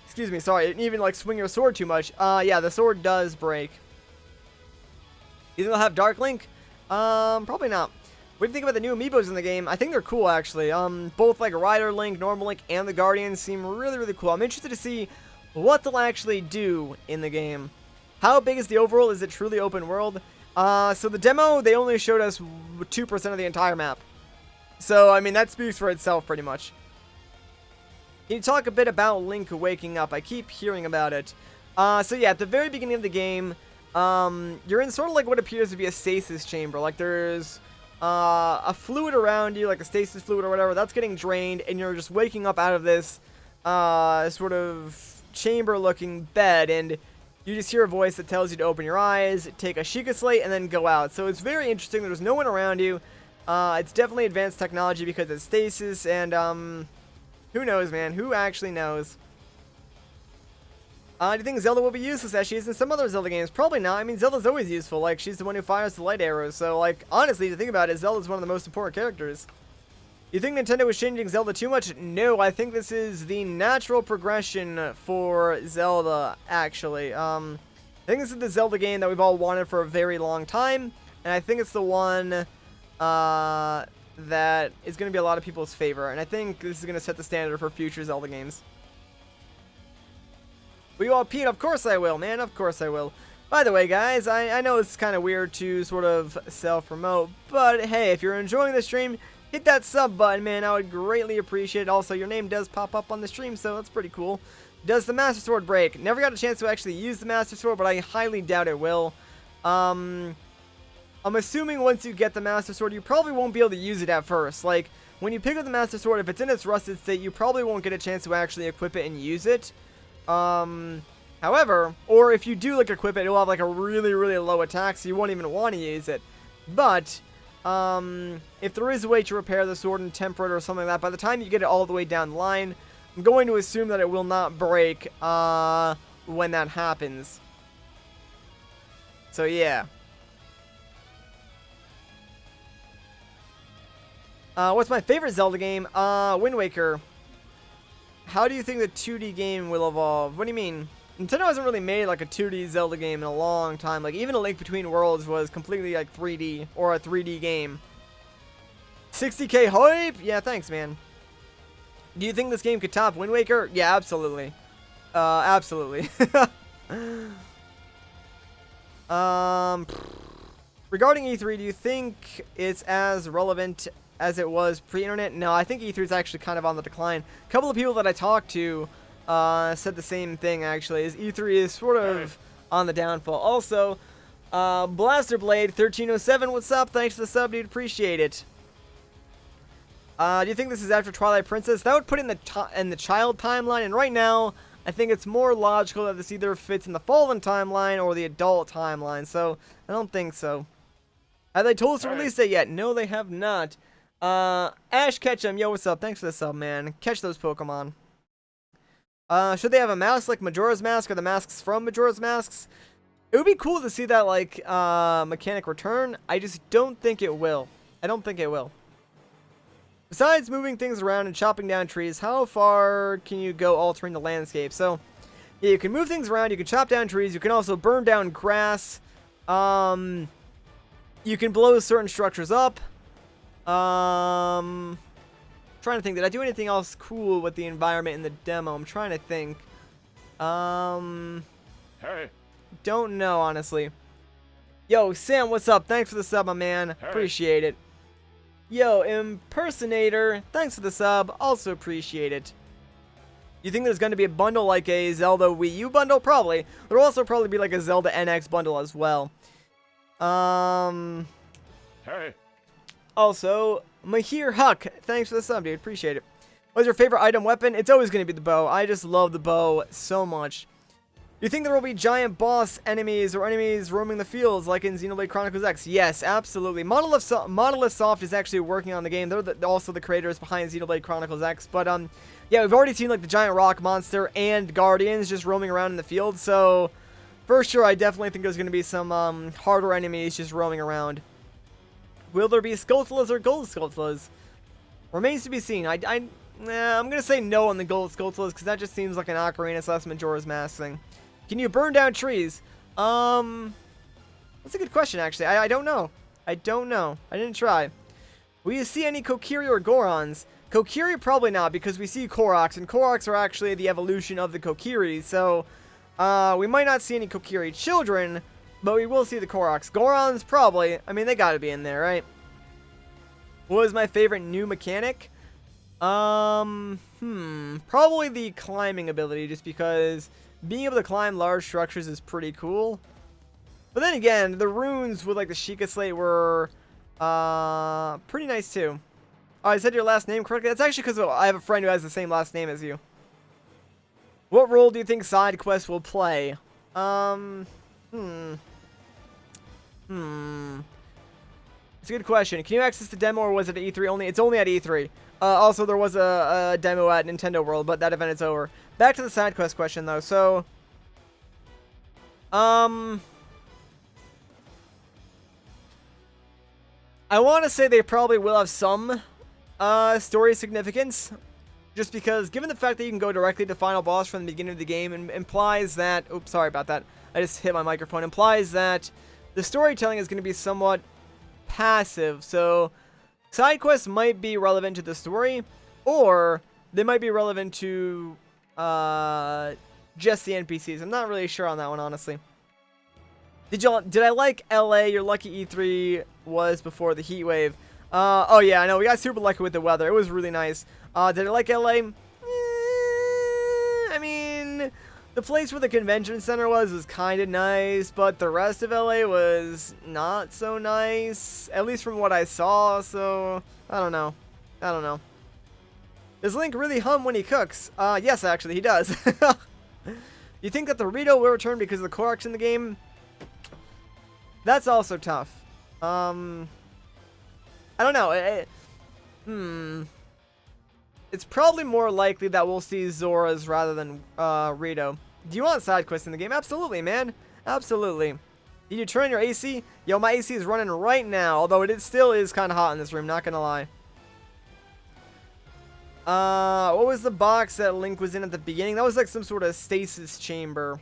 excuse me, sorry, even, like, swing your sword too much, yeah, the sword does break. You think they'll have Dark Link? Probably not. What do you think about the new amiibos in the game? I think they're cool, actually. Both, like, Rider Link, Normal Link, and the Guardians seem really, really cool. I'm interested to see what they'll actually do in the game. How big is the overworld? Is it truly open world? So the demo, they only showed us 2% of the entire map. So, I mean, that speaks for itself, pretty much. Can you talk a bit about Link waking up? I keep hearing about it. So yeah, at the very beginning of the game, you're in sort of like what appears to be a stasis chamber. Like, there's a fluid around you, like a stasis fluid or whatever, that's getting drained, and you're just waking up out of this sort of chamber-looking bed, and you just hear a voice that tells you to open your eyes, take a Sheikah Slate, and then go out. So it's very interesting. There's no one around you. It's definitely advanced technology because it's stasis, and who knows, man? Who actually knows? Do you think Zelda will be useless as she is in some other Zelda games? Probably not. I mean, Zelda's always useful. Like, she's the one who fires the light arrows. So, like, honestly, to think about it, Zelda's one of the most important characters. You think Nintendo is changing Zelda too much? No, I think this is the natural progression for Zelda, actually. I think this is the Zelda game that we've all wanted for a very long time. And I think it's the one that is going to be a lot of people's favor. And I think this is going to set the standard for future Zelda games. Will you all Pete? Of course I will, man. Of course I will. By the way, guys, I know it's kind of weird to sort of self-promote, but hey, if you're enjoying the stream, hit that sub button, man. I would greatly appreciate it. Also, your name does pop up on the stream, so that's pretty cool. Does the Master Sword break? Never got a chance to actually use the Master Sword, but I highly doubt it will. I'm assuming once you get the Master Sword, you probably won't be able to use it at first. Like, when you pick up the Master Sword, if it's in its rusted state, you probably won't get a chance to actually equip it and use it. However, or if you do, like, equip it, it'll have, like, a really, really low attack, so you won't even want to use it. But, if there is a way to repair the sword and temper it or something like that, by the time you get it all the way down the line, I'm going to assume that it will not break, when that happens. So, yeah. What's my favorite Zelda game? Wind Waker. How do you think the 2D game will evolve? What do you mean? Nintendo hasn't really made like a 2D Zelda game in a long time. Like even A Link Between Worlds was completely like 3D or a 3D game. 60K hype? Yeah, thanks, man. Do you think this game could top Wind Waker? Yeah, absolutely. Absolutely. Regarding E3, do you think it's as relevant as it was pre-internet? No, I think E3 is actually kind of on the decline. A couple of people that I talked to said the same thing, actually, is E3 is sort of on the downfall. Also, Blaster Blade 1307, what's up? Thanks for the sub, dude. Appreciate it. Do you think this is after Twilight Princess? That would put it in the child timeline, and right now, I think it's more logical that this either fits in the Fallen timeline or the adult timeline, so I don't think so. Have they told us to release it yet? No, they have not. Ash Ketchum, yo, what's up? Thanks for the sub, man. Catch those Pokemon. Should they have a mask like Majora's Mask or the masks from Majora's Masks? It would be cool to see that, like, mechanic return. I just don't think it will. I don't think it will. Besides moving things around and chopping down trees, how far can you go altering the landscape? So, yeah, you can move things around, you can chop down trees, you can also burn down grass. You can blow certain structures up. Trying to think, did I do anything else cool with the environment in the demo? I'm trying to think. Hey. Don't know, honestly. Yo, Sam, what's up? Thanks for the sub, my man. Hey. Appreciate it. Yo, Impersonator, thanks for the sub. Also appreciate it. You think there's going to be a bundle like a Zelda Wii U bundle? Probably. There'll also probably be like a Zelda NX bundle as well. Hey. Also, Mahir Huck, thanks for the sub, dude. Appreciate it. What's your favorite item weapon? It's always going to be the bow. I just love the bow so much. Do you think there will be giant boss enemies or enemies roaming the fields like in Xenoblade Chronicles X? Yes, absolutely. Monolith Soft is actually working on the game. They're also the creators behind Xenoblade Chronicles X. But, yeah, we've already seen, like, the giant rock monster and guardians just roaming around in the field. So, for sure, I definitely think there's going to be some harder enemies just roaming around. Will there be Skulltulas or Gold Skulltulas? Remains to be seen. I'm going to say no on the Gold Skulltulas because that just seems like an Ocarina / Majora's Mask thing. Can you burn down trees? That's a good question, actually. I don't know. I don't know. I didn't try. Will you see any Kokiri or Gorons? Kokiri, probably not, because we see Koroks, and Koroks are actually the evolution of the Kokiri, so we might not see any Kokiri children, but we will see the Koroks. Gorons, probably. I mean, they gotta be in there, right? What was my favorite new mechanic? Probably the climbing ability, just because being able to climb large structures is pretty cool. But then again, the runes with like the Sheikah Slate were pretty nice too. Oh, I said your last name correctly? That's actually because I have a friend who has the same last name as you. What role do you think side quests will play? It's a good question. Can you access the demo or was it at E3 only? It's only at E3. Also, there was a demo at Nintendo World, but that event is over. Back to the side quest question, though. So, I want to say they probably will have some story significance, just because given the fact that you can go directly to final boss from the beginning of the game, implies that. Oops, sorry about that. I just hit my microphone. Implies that the storytelling is going to be somewhat passive. So, side quests might be relevant to the story, or they might be relevant to just the NPCs. I'm not really sure on that one, honestly. Did I like LA? Your lucky E3 was before the heat wave. Oh yeah, I know. We got super lucky with the weather. It was really nice. Did I like LA? I mean, the place where the convention center was kind of nice, but the rest of LA was not so nice, at least from what I saw. So I don't know. Does Link really hum when he cooks? Yes, actually, he does. You think that the Rito will return because of the Koroks in the game? That's also tough. I don't know. It's probably more likely that we'll see Zoras rather than Rito. Do you want side quests in the game? Absolutely, man. Absolutely. Did you turn on your AC? Yo, my AC is running right now, although it still is kind of hot in this room, not gonna lie. What was the box that Link was in at the beginning? That was like some sort of stasis chamber.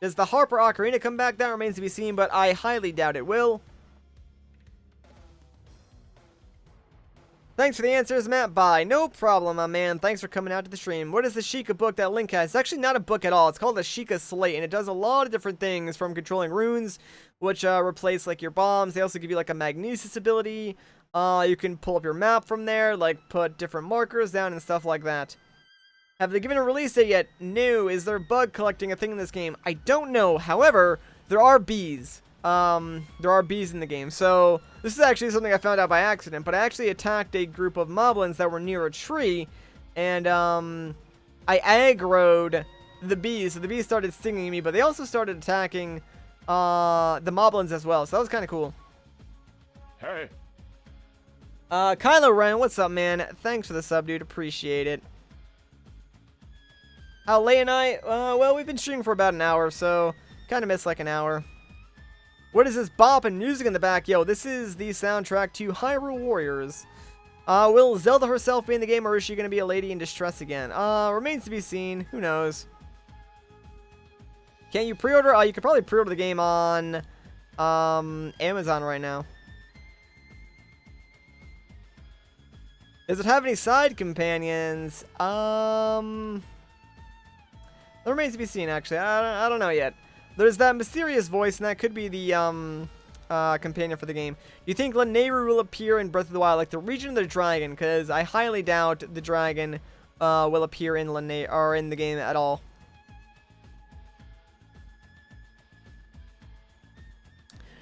Does the Harper Ocarina come back? That remains to be seen, but I highly doubt it will. Thanks for the answers, Matt. Bye. No problem, my man. Thanks for coming out to the stream. What is the Sheikah book that Link has? It's actually not a book at all. It's called the Sheikah Slate, and it does a lot of different things, from controlling runes, which replace like your bombs. They also give you like a magnesis ability. You can pull up your map from there, like put different markers down and stuff like that. Have they given a release date yet? No. Is there bug collecting a thing in this game? I don't know. However, there are bees. There are bees in the game. So this is actually something I found out by accident, but I actually attacked a group of moblins that were near a tree, and I aggroed the bees. So the bees started stinging me, but they also started attacking the moblins as well. So that was kind of cool. Hey. Kylo Ren, what's up, man? Thanks for the sub, dude. Appreciate it. How late and I? Well, we've been streaming for about an hour, so kind of missed like an hour. What is this bop and music in the back? Yo, this is the soundtrack to Hyrule Warriors. Will Zelda herself be in the game, or is she going to be a lady in distress again? Remains to be seen. Who knows? Can you pre-order? You could probably pre-order the game on Amazon right now. Does it have any side companions? That remains to be seen, actually. I don't know yet. There's that mysterious voice, and that could be the companion for the game. Do you think Lanayru will appear in Breath of the Wild, like the region of the dragon? Because I highly doubt the dragon will appear in in the game at all.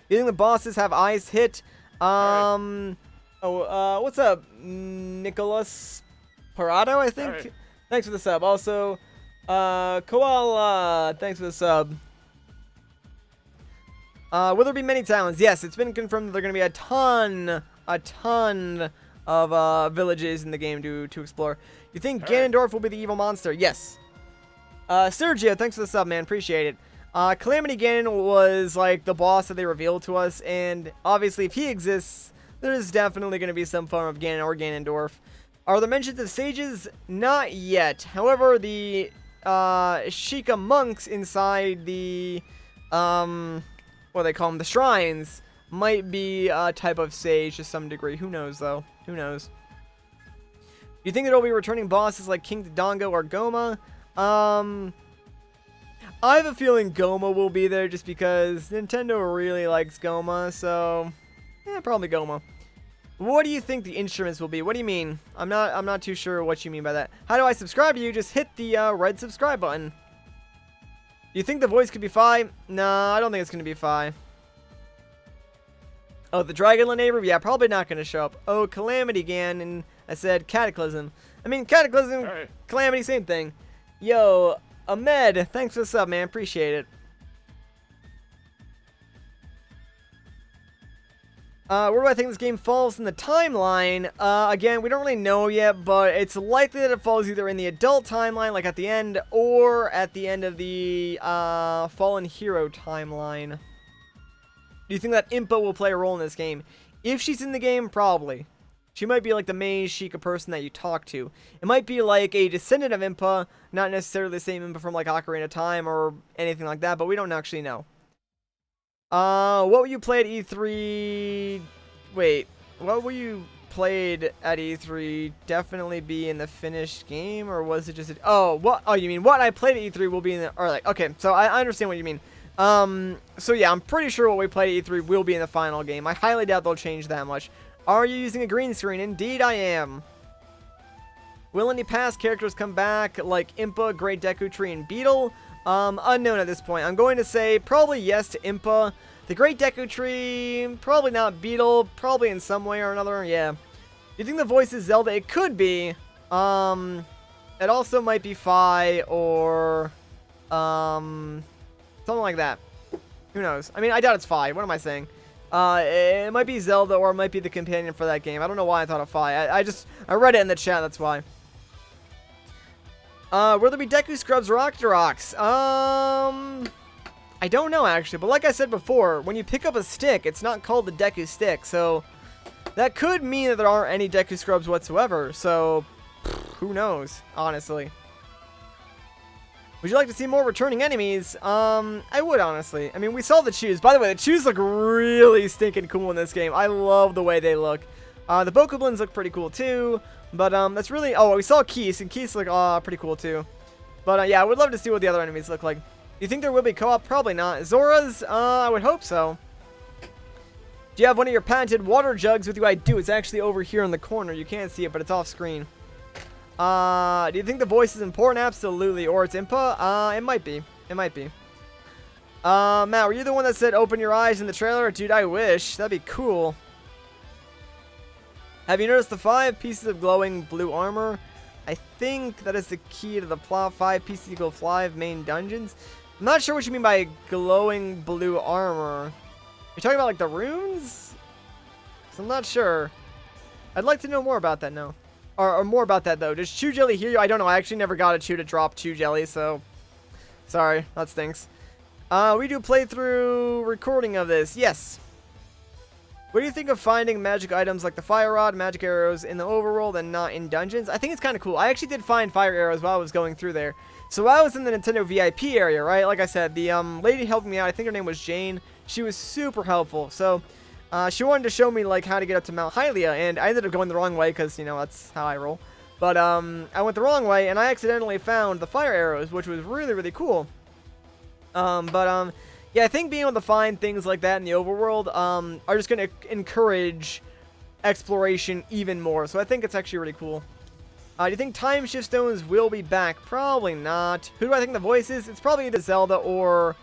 You think the bosses have eyes hit? What's up, Nicholas Parado, I think? Hey. Thanks Thanks for the sub. Also, Koala, thanks for the sub. Will there be many towns? Yes, it's been confirmed that there are going to be a ton of villages in the game to explore. You think Ganondorf will be the evil monster? Yes. Sergio, thanks for the sub, man. Appreciate it. Calamity Ganon was like the boss that they revealed to us, and obviously if he exists, there's definitely going to be some form of Ganon or Ganondorf. Are there mentions of sages? Not yet. However, the Sheikah monks inside the what they call them, the shrines, might be a type of sage to some degree. Who knows, though? Who knows? Do you think there will be returning bosses like King Dodongo or Goma? I have a feeling Goma will be there just because Nintendo really likes Goma, so probably Goma. What do you think the instruments will be? What do you mean? I'm not too sure what you mean by that. How do I subscribe to you? Just hit the red subscribe button. Do you think the voice could be Fi? No, I don't think it's going to be Fi. Oh, the Dragon neighbor? Yeah, probably not going to show up. Oh, Calamity Gan, and I said Cataclysm. I mean, Cataclysm, Calamity, same thing. Yo, Ahmed, thanks for the sub, man. Appreciate it. Where do I think this game falls in the timeline? Again, we don't really know yet, but it's likely that it falls either in the adult timeline, like at the end, or at the end of the Fallen Hero timeline. Do you think that Impa will play a role in this game? If she's in the game, probably. She might be like the main Sheikah person that you talk to. It might be like a descendant of Impa, not necessarily the same Impa from like Ocarina of Time or anything like that, but we don't actually know. What will you play at E3? Wait, what will you played at E3 definitely be in the finished game, or was it just what? Oh, you mean what I played at E3 will be in the, or like, okay, so I understand what you mean. So yeah, I'm pretty sure what we played at E3 will be in the final game. I highly doubt they'll change that much. Are you using a green screen? Indeed I am. Will any past characters come back, like Impa, Great Deku Tree, and Beetle? Unknown at this point. I'm going to say probably yes to Impa. The Great Deku Tree, probably not. Beetle, probably in some way or another, yeah. You think the voice is Zelda? It could be. It also might be Fi or, something like that. Who knows? I mean, I doubt it's Fi. What am I saying? It might be Zelda, or it might be the companion for that game. I don't know why I thought of Fi. I read it in the chat, that's why. Will there be Deku Scrubs or Octoroks? I don't know, actually. But like I said before, when you pick up a stick, it's not called the Deku Stick. So, that could mean that there aren't any Deku Scrubs whatsoever. So, who knows, honestly. Would you like to see more returning enemies? I would, honestly. I mean, we saw the chews. By the way, the chews look really stinking cool in this game. I love the way they look. The bokoblins look pretty cool, too. But, that's really... Oh, we saw Keese, and Keese look pretty cool, too. But, yeah, I would love to see what the other enemies look like. Do you think there will be co-op? Probably not. Zora's? I would hope so. Do you have one of your patented water jugs with you? I do. It's actually over here in the corner. You can't see it, but it's off screen. Do you think the voice is important? Absolutely. Or it's Impa? It might be. It might be. Matt, were you the one that said open your eyes in the trailer? Dude, I wish. That'd be cool. Have you noticed the 5 pieces of glowing blue armor? I think that is the key to the plot. 5 pieces equal 5 main dungeons. I'm not sure what you mean by glowing blue armor. You're talking about like the runes? 'Cause I'm not sure. I'd like to know more about that now. Or more about that, though. Does Chew Jelly heal you? I don't know. I actually never got a Chew to drop Chew Jelly, so... Sorry. That stinks. We do playthrough recording of this. Yes. What do you think of finding magic items like the fire rod, magic arrows in the overworld and not in dungeons? I think it's kind of cool. I actually did find fire arrows while I was going through there. So while I was in the Nintendo VIP area, right? Like I said, the lady helping me out, I think her name was Jane. She was super helpful. So... she wanted to show me, like, how to get up to Mount Hylia, and I ended up going the wrong way, because, you know, that's how I roll. But, I went the wrong way, and I accidentally found the fire arrows, which was really, really cool. Yeah, I think being able to find things like that in the overworld, are just going to encourage exploration even more, so I think it's actually really cool. Do you think Time Shift Stones will be back? Probably not. Who do I think the voice is? It's probably either Zelda or,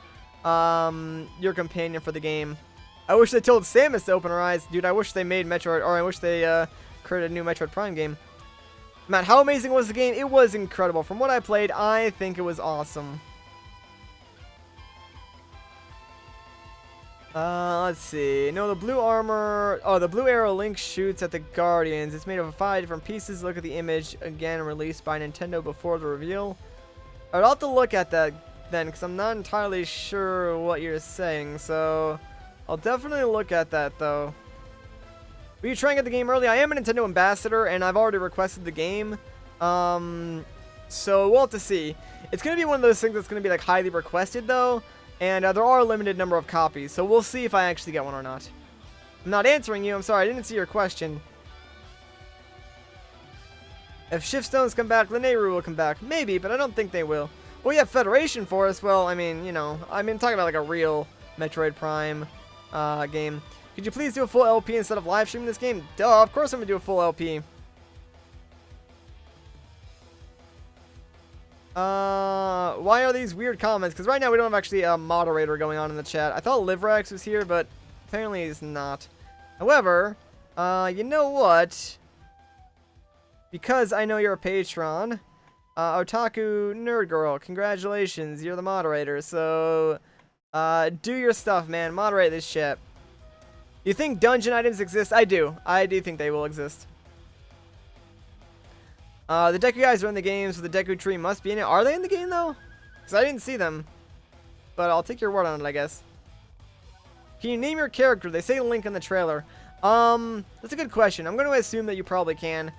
your companion for the game. I wish they told Samus to open her eyes. Dude, I wish they made Metroid, or I wish they created a new Metroid Prime game. Matt, how amazing was the game? It was incredible. From what I played, I think it was awesome. Let's see. No, the blue armor... Oh, the blue arrow Link shoots at the Guardians. It's made of 5 different pieces. Look at the image. Again, released by Nintendo before the reveal. I'd have to look at that then, because I'm not entirely sure what you're saying, so... I'll definitely look at that, though. Were you trying to get the game early? I am a Nintendo ambassador, and I've already requested the game. So we'll have to see. It's going to be one of those things that's going to be, like, highly requested, though. And there are a limited number of copies, so we'll see if I actually get one or not. I'm not answering you. I'm sorry. I didn't see your question. If Shift Stones come back, Lineru will come back. Maybe, but I don't think they will. Well, you have Federation Force. Well, I mean, you know, I'm talking about, like, a real Metroid Prime... game. Could you please do a full LP instead of live streaming this game? Duh, of course I'm gonna do a full LP. Why are these weird comments? Because right now we don't have actually a moderator going on in the chat. I thought Livrex was here, but apparently he's not. However, you know what? Because I know you're a patron, Otaku Nerd Girl, congratulations, you're the moderator, so... do your stuff, man. Moderate this shit. You think dungeon items exist? I do. I do think they will exist. The Deku guys are in the game, so the Deku tree must be in it. Are they in the game, though? Because I didn't see them. But I'll take your word on it, I guess. Can you name your character? They say Link in the trailer. That's a good question. I'm going to assume that you probably can.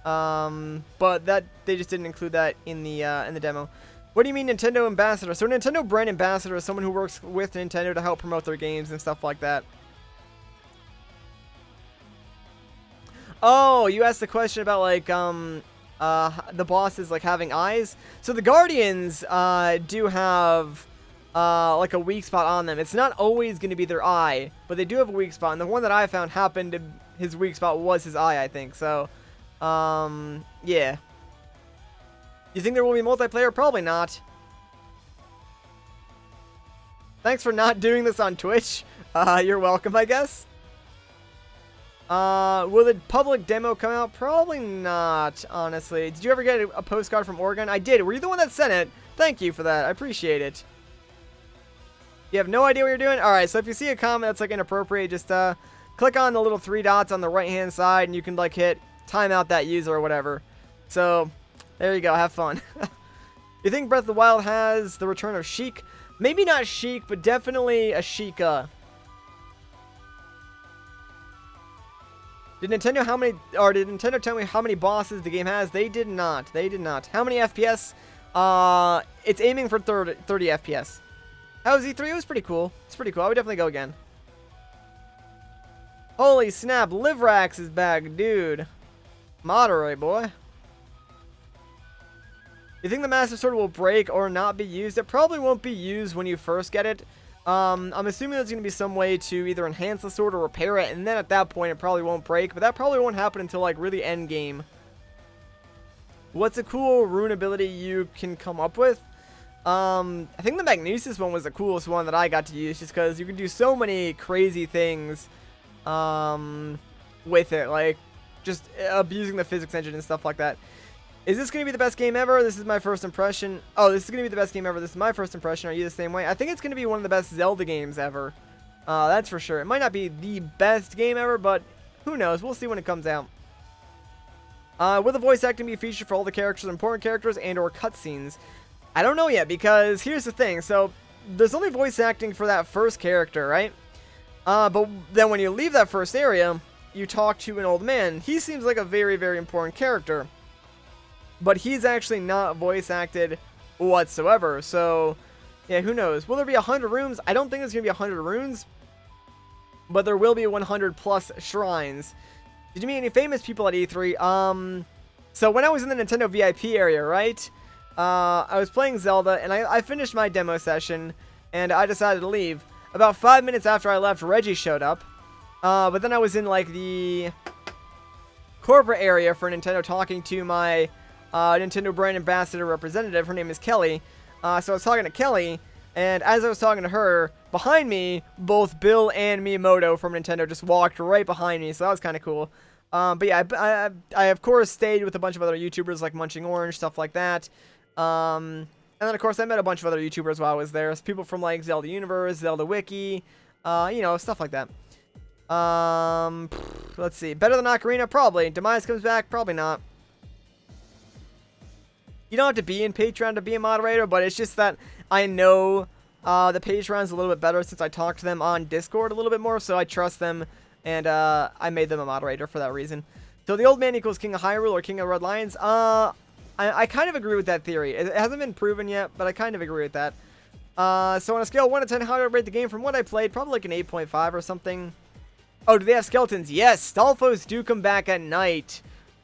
But that they just didn't include that in the demo. What do you mean Nintendo ambassador? So Nintendo brand ambassador is someone who works with Nintendo to help promote their games and stuff like that. Oh, you asked the question about like the bosses like having eyes. So the Guardians do have like a weak spot on them. It's not always going to be their eye, but they do have a weak spot. And the one that I found happened to his weak spot was his eye, I think. So yeah. You think there will be multiplayer? Probably not. Thanks for not doing this on Twitch. You're welcome, I guess. Will the public demo come out? Probably not, honestly. Did you ever get a postcard from Oregon? I did. Were you the one that sent it? Thank you for that. I appreciate it. You have no idea what you're doing? Alright, so if you see a comment that's like inappropriate, just click on the little 3 dots on the right-hand side and you can like hit timeout that user or whatever. So... there you go, have fun. You think Breath of the Wild has the return of Sheik? Maybe not Sheik, but definitely a Sheikah. Did Nintendo tell me how many bosses the game has? They did not. They did not. How many FPS? It's aiming for 30 FPS. How was E3? It was pretty cool. It's pretty cool. I would definitely go again. Holy snap, Livrax is back, dude. Moderate, boy. You think the Master Sword will break or not be used? It probably won't be used when you first get it. I'm assuming there's going to be some way to either enhance the sword or repair it, and then at that point it probably won't break, but that probably won't happen until like really end game. What's a cool rune ability you can come up with? I think the Magnesis one was the coolest one that I got to use, just because you can do so many crazy things with it, like just abusing the physics engine and stuff like that. Is this going to be the best game ever? This is my first impression. Oh, this is going to be the best game ever. This is my first impression. Are you the same way? I think it's going to be one of the best Zelda games ever. That's for sure. It might not be the best game ever, but who knows? We'll see when it comes out. Will the voice acting be featured for all the characters, important characters, and or cutscenes? I don't know yet, because here's the thing. So, there's only voice acting for that first character, right? But then when you leave that first area, you talk to an old man. He seems like a very, very important character. But he's actually not voice acted whatsoever. So, yeah, who knows? Will there be 100 rooms? I don't think there's going to be 100 rooms. But there will be 100 plus shrines. Did you meet any famous people at E3? So when I was in the Nintendo VIP area, right? I was playing Zelda, and I finished my demo session, and I decided to leave. About 5 minutes after I left, Reggie showed up. But then I was in, like, the corporate area for Nintendo talking to my Nintendo brand ambassador representative. Her name is Kelly. So I was talking to Kelly, and as I was talking to her, behind me, both Bill and Miyamoto from Nintendo just walked right behind me, so that was kind of cool. But yeah, I of course stayed with a bunch of other YouTubers like Munching Orange, stuff like that. And then of course I met a bunch of other YouTubers while I was there. So people from like Zelda Universe, Zelda Wiki, you know, stuff like that. Let's see. Better than Ocarina? Probably. Demise comes back? Probably not. You don't have to be in Patreon to be a moderator, but it's just that I know the Patreon's a little bit better since I talked to them on Discord a little bit more, so I trust them, and I made them a moderator for that reason. So the old man equals King of Hyrule or King of Red Lions? I kind of agree with that theory. It hasn't been proven yet, but I kind of agree with that. So on a scale of 1 to 10, how do I rate the game from what I played? Probably like an 8.5 or something. Oh, do they have skeletons? Yes, Stalfos do come back at night.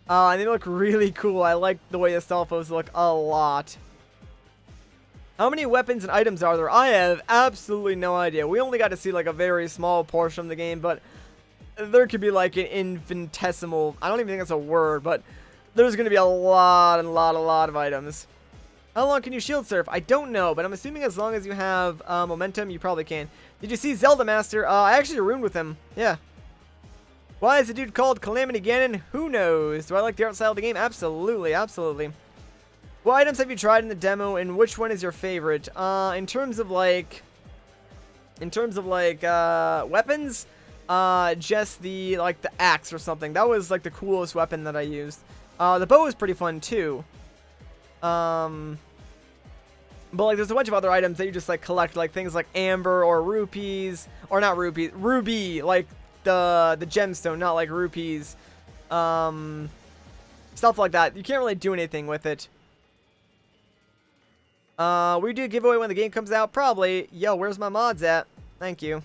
And they look really cool. I like the way the Stalfos look a lot. How many weapons and items are there? I have absolutely no idea. We only got to see like a very small portion of the game, but there could be like an infinitesimal, I don't even think that's a word, but there's going to be a lot of items. How long can you shield surf? I don't know, but I'm assuming as long as you have momentum, you probably can. Did you see Zelda Master? I actually ruined with him. Yeah. Why is the dude called Calamity Ganon? Who knows? Do I like the art style of the game? Absolutely, absolutely. What items have you tried in the demo, and which one is your favorite? In terms of like weapons, just the axe or something. That was like the coolest weapon that I used. The bow was pretty fun too. But like there's a bunch of other items that you just like collect, like things like amber or rupees, or not rupees, ruby, like the gemstone, not like rupees. Stuff like that. You can't really do anything with it. We do a giveaway when the game comes out, probably. Yo, where's my mods at? Thank you.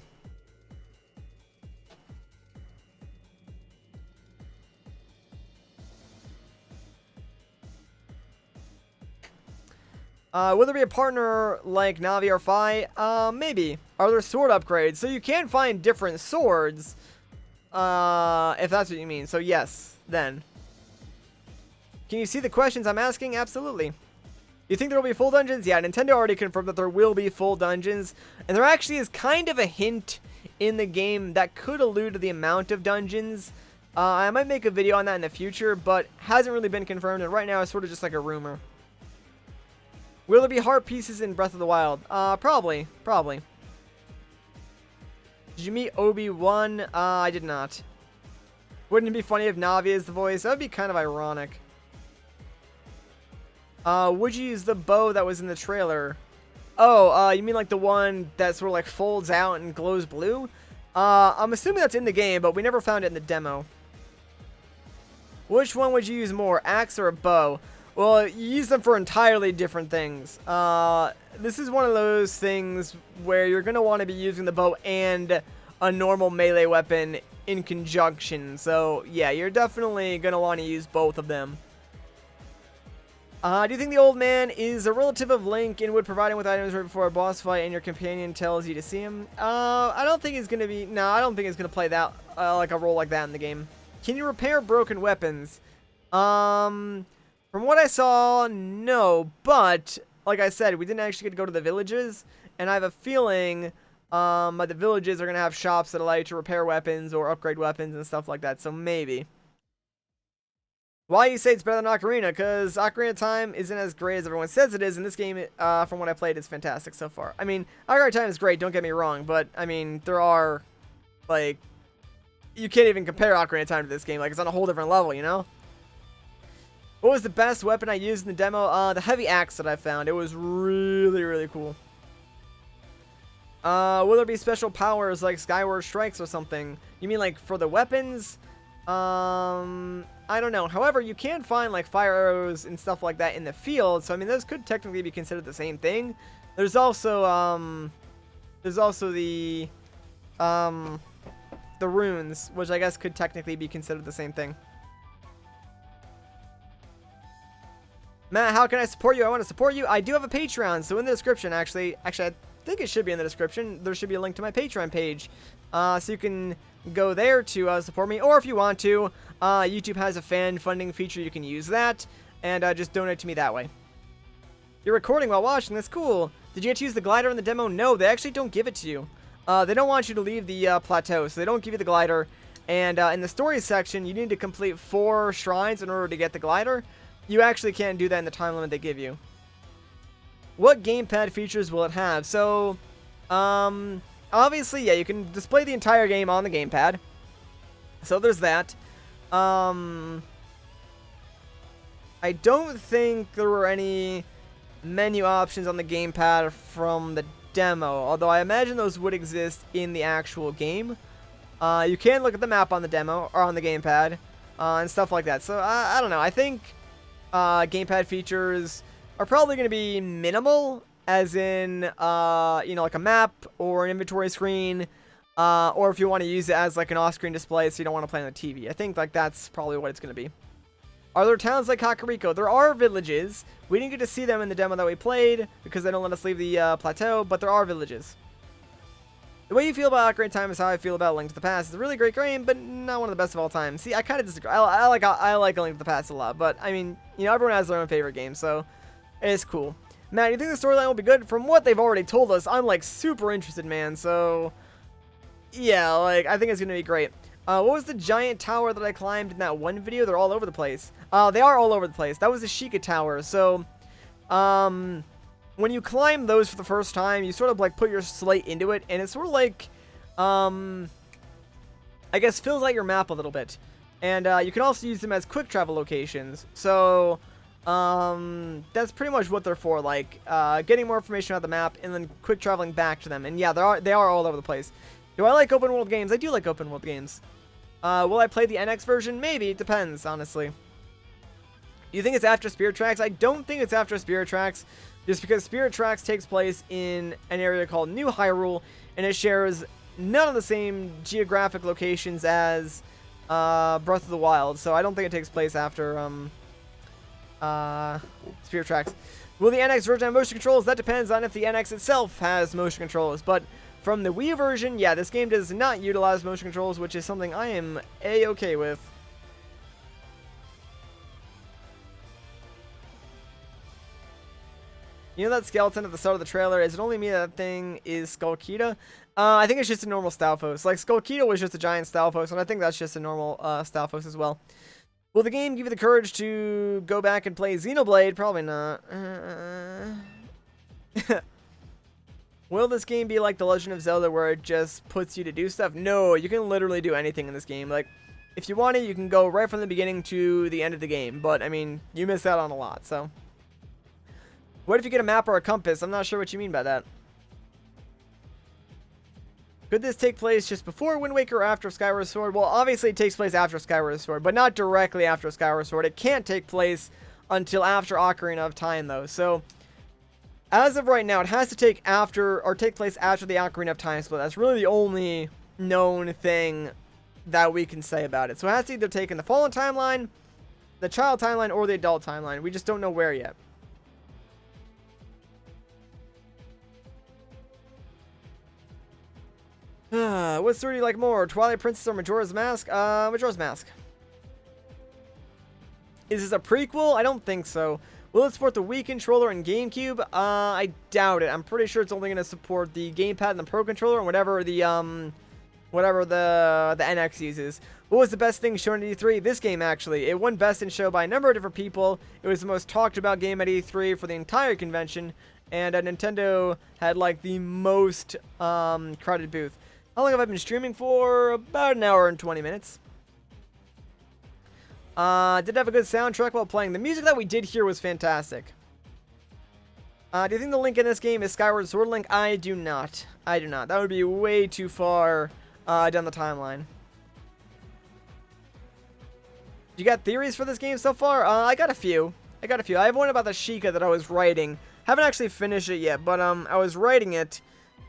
Will there be a partner like Navi or Fi? Maybe. Are there sword upgrades? So you can find different swords, if that's what you mean. So yes, then. Can you see the questions I'm asking? Absolutely. You think there will be full dungeons? Yeah, Nintendo already confirmed that there will be full dungeons. And there actually is kind of a hint in the game that could allude to the amount of dungeons. I might make a video on that in the future, but hasn't really been confirmed. And right now it's sort of just like a rumor. Will there be heart pieces in Breath of the Wild? Probably. Probably. Did you meet Obi-Wan? I did not. Wouldn't it be funny if Navi is the voice? That would be kind of ironic. Would you use the bow that was in the trailer? Oh, you mean like the one that sort of like folds out and glows blue? I'm assuming that's in the game, but we never found it in the demo. Which one would you use more, axe or a bow? Well, you use them for entirely different things. This is one of those things where you're going to want to be using the bow and a normal melee weapon in conjunction. So, yeah, you're definitely going to want to use both of them. Do you think the old man is a relative of Link and would provide him with items right before a boss fight and your companion tells you to see him? I don't think he's going to be... No, I don't think he's going to play that, like a role like that in the game. Can you repair broken weapons? From what I saw, no. But, like I said, we didn't actually get to go to the villages. And I have a feeling the villages are going to have shops that allow you to repair weapons or upgrade weapons and stuff like that. So maybe. Why you say it's better than Ocarina? Because Ocarina of Time isn't as great as everyone says it is, and this game, from what I played, is fantastic so far. I mean, Ocarina of Time is great, don't get me wrong, but, I mean, there are, like, you can't even compare Ocarina of Time to this game. Like, it's on a whole different level, you know? What was the best weapon I used in the demo? The heavy axe that I found. It was really, really cool. Will there be special powers like Skyward Strikes or something? You mean, like, for the weapons? I don't know. However, you can find like fire arrows and stuff like that in the field. So I mean, those could technically be considered the same thing. There's also the runes, which I guess could technically be considered the same thing. Matt, how can I support you? I want to support you. I do have a Patreon, so in the description, actually, I think it should be in the description. There should be a link to my Patreon page, so you can go there to support me, or if you want to, YouTube has a fan funding feature. You can use that and just donate to me that way. You're recording while watching. That's cool. Did you get to use the glider in the demo? No, they actually don't give it to you. They don't want you to leave the plateau, so they don't give you the glider. And in the story section, you need to complete 4 shrines in order to get the glider. You actually can't do that in the time limit they give you. What gamepad features will it have? So, obviously, yeah, you can display the entire game on the gamepad. So there's that. I don't think there were any menu options on the gamepad from the demo, although I imagine those would exist in the actual game. You can look at the map on the demo, or on the gamepad, and stuff like that. So, I don't know. I think gamepad features are probably going to be minimal, as in, you know, like a map or an inventory screen, or if you want to use it as like an off-screen display so you don't want to play on the TV. I think like that's probably what it's going to be. Are there towns like Kakariko? There are villages. We didn't get to see them in the demo that we played because they don't let us leave the plateau, but there are villages. The way you feel about Ocarina of Time is how I feel about Link to the Past. It's a really great game, but not one of the best of all time. See, I kind of disagree. I like Link to the Past a lot, but I mean, you know, everyone has their own favorite game, so it's cool. Matt, you think the storyline will be good? From what they've already told us, I'm like super interested, man. So yeah, like I think it's gonna be great. What was the giant tower that I climbed in that one video? They're all over the place. They are all over the place. That was the Sheikah Tower. So, when you climb those for the first time, you sort of like put your slate into it, and it sort of like, I guess fills out your map a little bit. And you can also use them as quick travel locations. So, that's pretty much what they're for. Like, getting more information about the map and then quick traveling back to them. And yeah, they are all over the place. Do I like open world games? I do like open world games. Will I play the NX version? Maybe. It depends, honestly. Do you think it's after Spirit Tracks? I don't think it's after Spirit Tracks, just because Spirit Tracks takes place in an area called New Hyrule, and it shares none of the same geographic locations as Breath of the Wild, so I don't think it takes place after Spirit Tracks. Will the NX version have motion controls? That depends on if the NX itself has motion controls, but from the Wii version, yeah, this game does not utilize motion controls, which is something I am A-okay with. You know that skeleton at the start of the trailer? Is it only me that thing is Skullkita? I think it's just a normal Stalfos. Like, Skullkita was just a giant Stalfos, and I think that's just a normal Stalfos as well. Will the game give you the courage to go back and play Xenoblade? Probably not. Will this game be like The Legend of Zelda where it just puts you to do stuff? No, you can literally do anything in this game. Like, if you want to, you can go right from the beginning to the end of the game. But, I mean, you miss out on a lot, so. What if you get a map or a compass? I'm not sure what you mean by that. Could this take place just before Wind Waker or after Skyward Sword? Well, obviously it takes place after Skyward Sword, but not directly after Skyward Sword. It can't take place until after Ocarina of Time, though. So, as of right now, it has to take place after the Ocarina of Time split. That's really the only known thing that we can say about it. So it has to either take in the Fallen timeline, the Child timeline, or the Adult timeline. We just don't know where yet. What story do you like more? Twilight Princess or Majora's Mask? Majora's Mask. Is this a prequel? I don't think so. Will it support the Wii controller and GameCube? I doubt it. I'm pretty sure it's only going to support the gamepad and the Pro controller and whatever the NX uses. What was the best thing shown at E3? This game, actually. It won Best in Show by a number of different people. It was the most talked about game at E3 for the entire convention, and Nintendo had like the most crowded booth. How long have I been streaming for? About an hour and 20 minutes. Did have a good soundtrack while playing. The music that we did hear was fantastic. Do you think the Link in this game is Skyward Sword Link? I do not. I do not. That would be way too far down the timeline. You got theories for this game so far? I got a few. I have one about the Sheikah that I was writing. Haven't actually finished it yet, but I was writing it.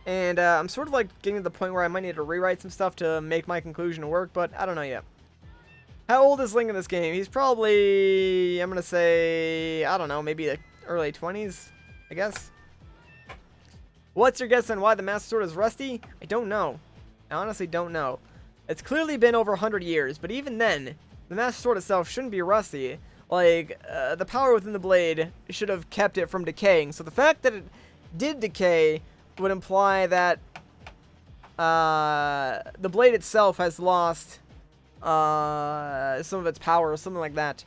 And I'm sort of like getting to the point where I might need to rewrite some stuff to make my conclusion work, but I don't know yet. How old is Link in this game? He's probably, I'm going to say, I don't know, maybe like early 20s, I guess. What's your guess on why the Master Sword is rusty? I don't know. I honestly don't know. It's clearly been over 100 years, but even then, the Master Sword itself shouldn't be rusty. Like, the power within the blade should have kept it from decaying. So the fact that it did decay would imply that the blade itself has lost some of its power or something like that.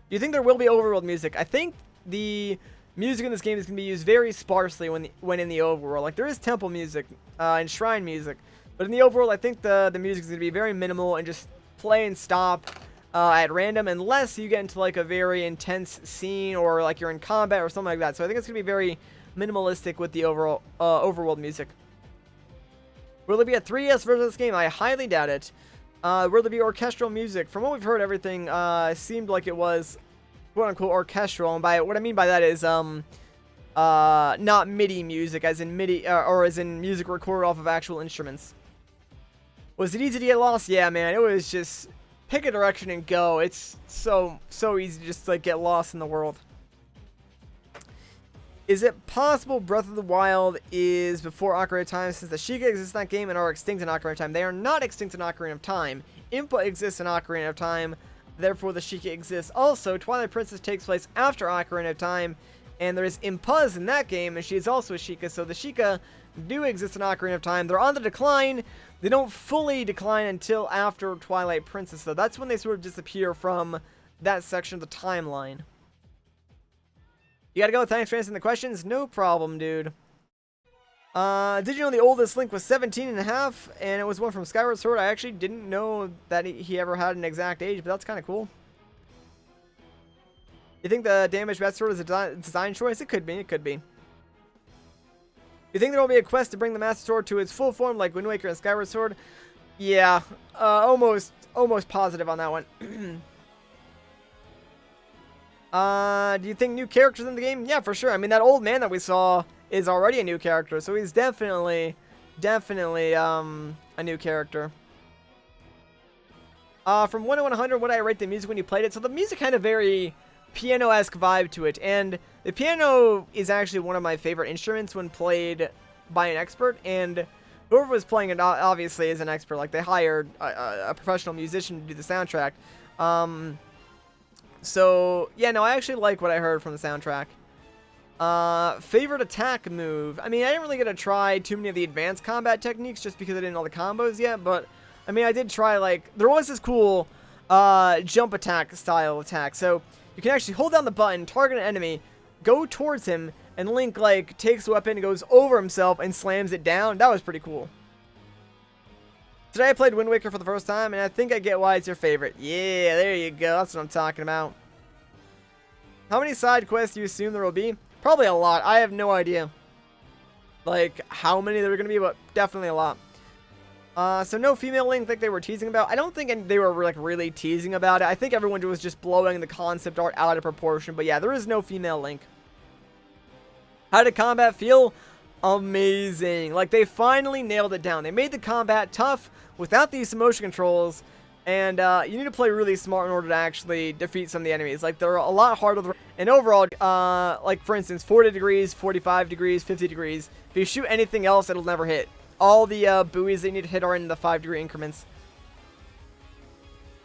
Do you think there will be overworld music? I think the music in this game is going to be used very sparsely when in the overworld. Like, there is temple music and shrine music, but in the overworld, I think the music is going to be very minimal and just play and stop at random, unless you get into like a very intense scene or like you're in combat or something like that. So I think it's going to be very minimalistic with the overall overworld music. Will there be a 3DS version of this game? I highly doubt it. Will there be orchestral music? From what we've heard, everything seemed like it was quote-unquote orchestral, and by what I mean by that is not MIDI music, as in MIDI or as in music recorded off of actual instruments. Was it easy to get lost? Yeah, man, it was just pick a direction and go. It's so easy to just like get lost in the world. Is it possible Breath of the Wild is before Ocarina of Time, since the Sheikah exists in that game and are extinct in Ocarina of Time? They are not extinct in Ocarina of Time. Impa exists in Ocarina of Time, therefore the Sheikah exists. Also, Twilight Princess takes place after Ocarina of Time, and there is Impas in that game, and she is also a Sheikah, so the Sheikah do exist in Ocarina of Time. They're on the decline. They don't fully decline until after Twilight Princess, though. That's when they sort of disappear from that section of the timeline. You gotta go. Thanks for answering the questions. No problem, dude. Did you know the oldest Link was 17 and a half, and it was one from Skyward Sword? I actually didn't know that he ever had an exact age, but that's kind of cool. You think the damaged Bat Sword is a design choice? It could be. It could be. You think there will be a quest to bring the Master Sword to its full form, like Wind Waker and Skyward Sword? Yeah, almost positive on that one. Do you think new characters in the game? Yeah, for sure. I mean, that old man that we saw is already a new character, so he's definitely a new character. From 1 to 100, would I rate the music when you played it? So the music had a very piano-esque vibe to it, and the piano is actually one of my favorite instruments when played by an expert, and whoever was playing it obviously is an expert. Like, they hired a professional musician to do the soundtrack. So, yeah, no, I actually like what I heard from the soundtrack. Favorite attack move? I mean, I didn't really get to try too many of the advanced combat techniques just because I didn't know the combos yet, but, I mean, I did try, like, there was this cool jump attack style attack. So, you can actually hold down the button, target an enemy, go towards him, and Link, like, takes the weapon and goes over himself and slams it down. That was pretty cool. Today I played Wind Waker for the first time, and I think I get why it's your favorite. Yeah, there you go. That's what I'm talking about. How many side quests do you assume there will be? Probably a lot. I have no idea, like, how many there are going to be, but definitely a lot. So no female Link like they were teasing about. I don't think they were like really teasing about it. I think everyone was just blowing the concept art out of proportion. But yeah, there is no female Link. How did combat feel? Amazing. Like they finally nailed it down. They made the combat tough without these motion controls. And you need to play really smart in order to actually defeat some of the enemies. Like they're a lot harder. And overall, like for instance, 40 degrees, 45 degrees, 50 degrees. If you shoot anything else, it'll never hit. All the buoys they need to hit are in the 5-degree increments.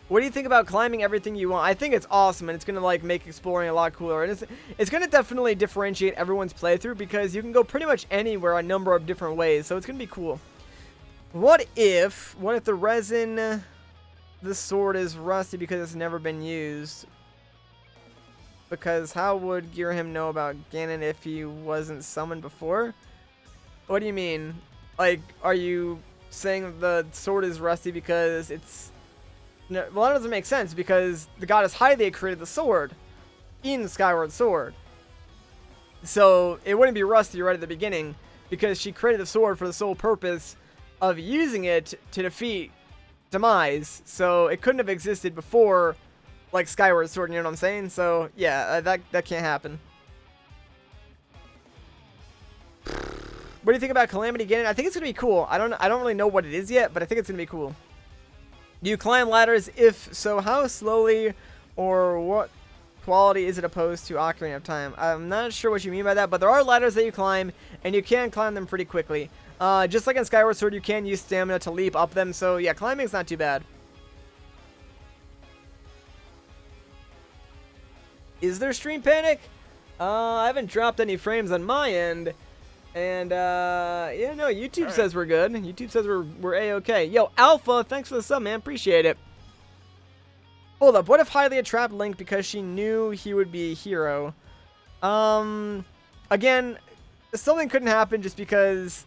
What do you think about climbing everything you want? I think it's awesome, and it's going to like make exploring a lot cooler. And it's going to definitely differentiate everyone's playthrough because you can go pretty much anywhere a number of different ways. So it's going to be cool. What if the resin, the sword is rusty because it's never been used? Because how would Girahim know about Ganon if he wasn't summoned before? What do you mean? Like, are you saying the sword is rusty because it's... No, well, that doesn't make sense because the goddess Hylia created the sword in Skyward Sword. So, it wouldn't be rusty right at the beginning because she created the sword for the sole purpose of using it to defeat Demise. So, it couldn't have existed before, like, Skyward Sword, you know what I'm saying? So, yeah, that can't happen. What do you think about Calamity Ganon? I think it's gonna be cool. I don't really know what it is yet, but I think it's gonna be cool. Do you climb ladders? If so, how slowly or what quality is it opposed to Ocarina of Time? I'm not sure what you mean by that, but there are ladders that you climb, and you can climb them pretty quickly. Just like in Skyward Sword, you can use stamina to leap up them, so yeah, climbing's not too bad. Is there stream panic? I haven't dropped any frames on my end. And, yeah, no, YouTube says we're good. YouTube says we're A-okay. Yo, Alpha, thanks for the sub, man. Appreciate it. Hold up. What if Hylia trapped Link because she knew he would be a hero? Again, something couldn't happen just because,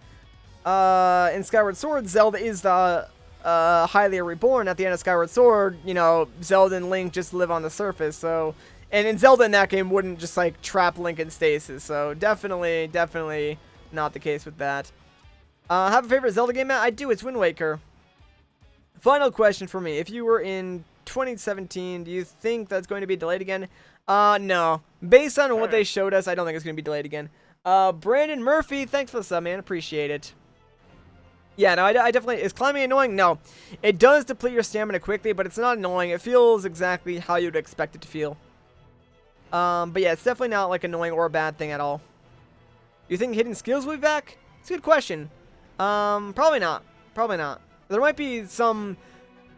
in Skyward Sword, Zelda is the, Hylia reborn. At the end of Skyward Sword, you know, Zelda and Link just live on the surface, so... And in Zelda in that game wouldn't just, like, trap Link in stasis, so definitely not the case with that. Have a favorite Zelda game, Matt? I do. It's Wind Waker. Final question for me. If you were in 2017, do you think that's going to be delayed again? No. Based on what they showed us, I don't think it's going to be delayed again. Brandon Murphy, thanks for the sub, man. Appreciate it. Yeah, no, I definitely... Is climbing annoying? No. It does deplete your stamina quickly, but it's not annoying. It feels exactly how you'd expect it to feel. But yeah, it's definitely not, like, annoying or a bad thing at all. You think hidden skills will be back? It's a good question. Probably not. Probably not. There might be some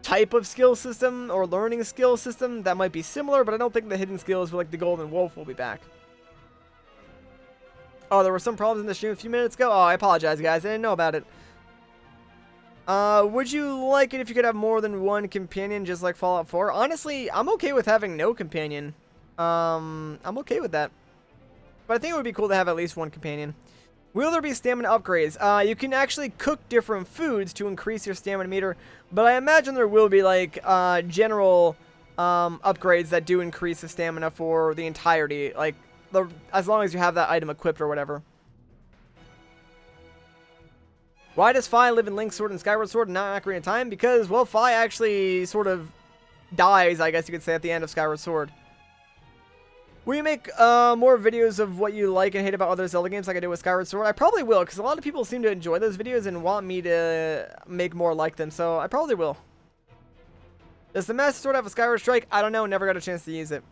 type of skill system or learning skill system that might be similar, but I don't think the hidden skills for, like, the Golden Wolf will be back. Oh, there were some problems in the stream a few minutes ago? Oh, I apologize, guys. I didn't know about it. Would you like it if you could have more than one companion, just like Fallout 4? Honestly, I'm okay with having no companion. I'm okay with that. But I think it would be cool to have at least one companion. Will there be stamina upgrades? You can actually cook different foods to increase your stamina meter, but I imagine there will be, like, general, upgrades that do increase the stamina for the entirety, like, as long as you have that item equipped or whatever. Why does Fi live in Link's Sword and Skyward Sword and not Ocarina of Time? Because, well, Fi actually sort of dies, I guess you could say, at the end of Skyward Sword. Will you make more videos of what you like and hate about other Zelda games like I did with Skyward Sword? I probably will, because a lot of people seem to enjoy those videos and want me to make more like them, so I probably will. Does the Master Sword have a Skyward Strike? I don't know, never got a chance to use it.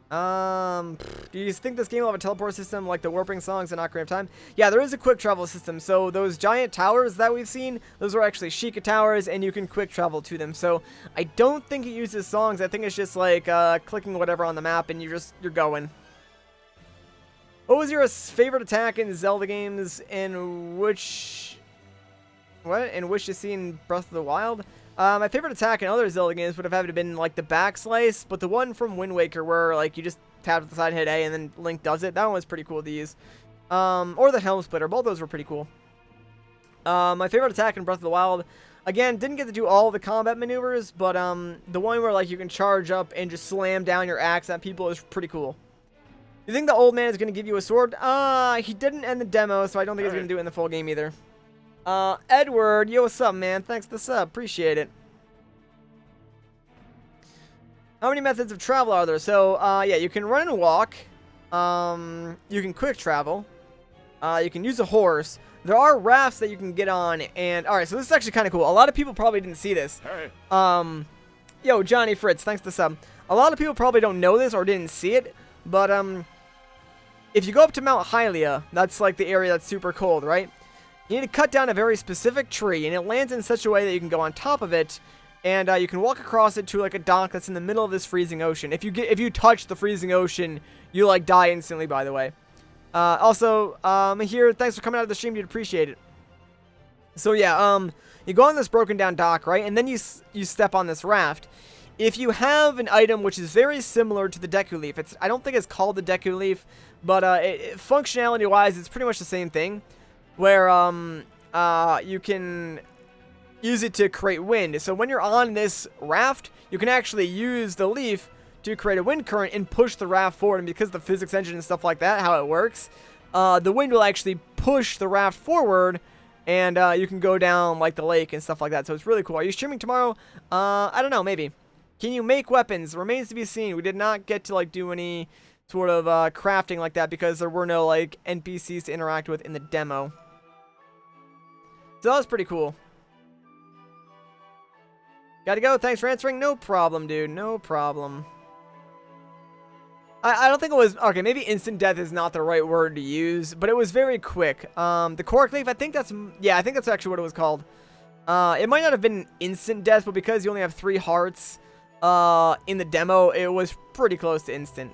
Do you think this game will have a teleport system like the Warping Songs in Ocarina of Time? Yeah, there is a quick travel system. So those giant towers that we've seen, those are actually Sheikah towers, and you can quick travel to them. So I don't think it uses songs. I think it's just like clicking whatever on the map, and you're going. What was your favorite attack in Zelda games, and which you see in Breath of the Wild? My favorite attack in other Zelda games would have had to been like the back slice, but the one from Wind Waker where like you just tap to the side, hit A, and then Link does it. That one was pretty cool to use. Or the Helm Splitter. Both those were pretty cool. My favorite attack in Breath of the Wild, again, didn't get to do all the combat maneuvers, but the one where like you can charge up and just slam down your axe at people is pretty cool. You think the old man is going to give you a sword? He didn't end the demo, so I don't think he's going to do it in the full game either. Edward, yo, what's up, man? Thanks for the sub. Appreciate it. How many methods of travel are there? So, yeah, you can run and walk. You can quick travel. You can use a horse. There are rafts that you can get on, and alright, so this is actually kind of cool. A lot of people probably didn't see this. Hey. Yo, Johnny Fritz, thanks for the sub. A lot of people probably don't know this or didn't see it, but, if you go up to Mount Hylia, that's like the area that's super cold, right? You need to cut down a very specific tree, and it lands in such a way that you can go on top of it, and you can walk across it to like a dock that's in the middle of this freezing ocean. If you touch the freezing ocean, you like die instantly, by the way. Also, here, thanks for coming out of the stream, dude, appreciate it. So yeah, you go on this broken down dock, right, and then you step on this raft. If you have an item which is very similar to the Deku Leaf, I don't think it's called the Deku Leaf, but functionality-wise, it's pretty much the same thing, where you can use it to create wind. So when you're on this raft, you can actually use the leaf to create a wind current and push the raft forward. And because the physics engine and stuff like that, how it works, the wind will actually push the raft forward, and you can go down like the lake and stuff like that. So it's really cool. Are you streaming tomorrow? I don't know, maybe. Can you make weapons? Remains to be seen. We did not get to like do any sort of crafting like that because there were no like NPCs to interact with in the demo. So that was pretty cool. Gotta go. Thanks for answering. No problem, dude. No problem. I don't think it was... Okay, maybe instant death is not the right word to use, but it was very quick. The cork leaf, I think that's... Yeah, I think that's actually what it was called. It might not have been instant death, but because you only have 3 hearts in the demo, it was pretty close to instant.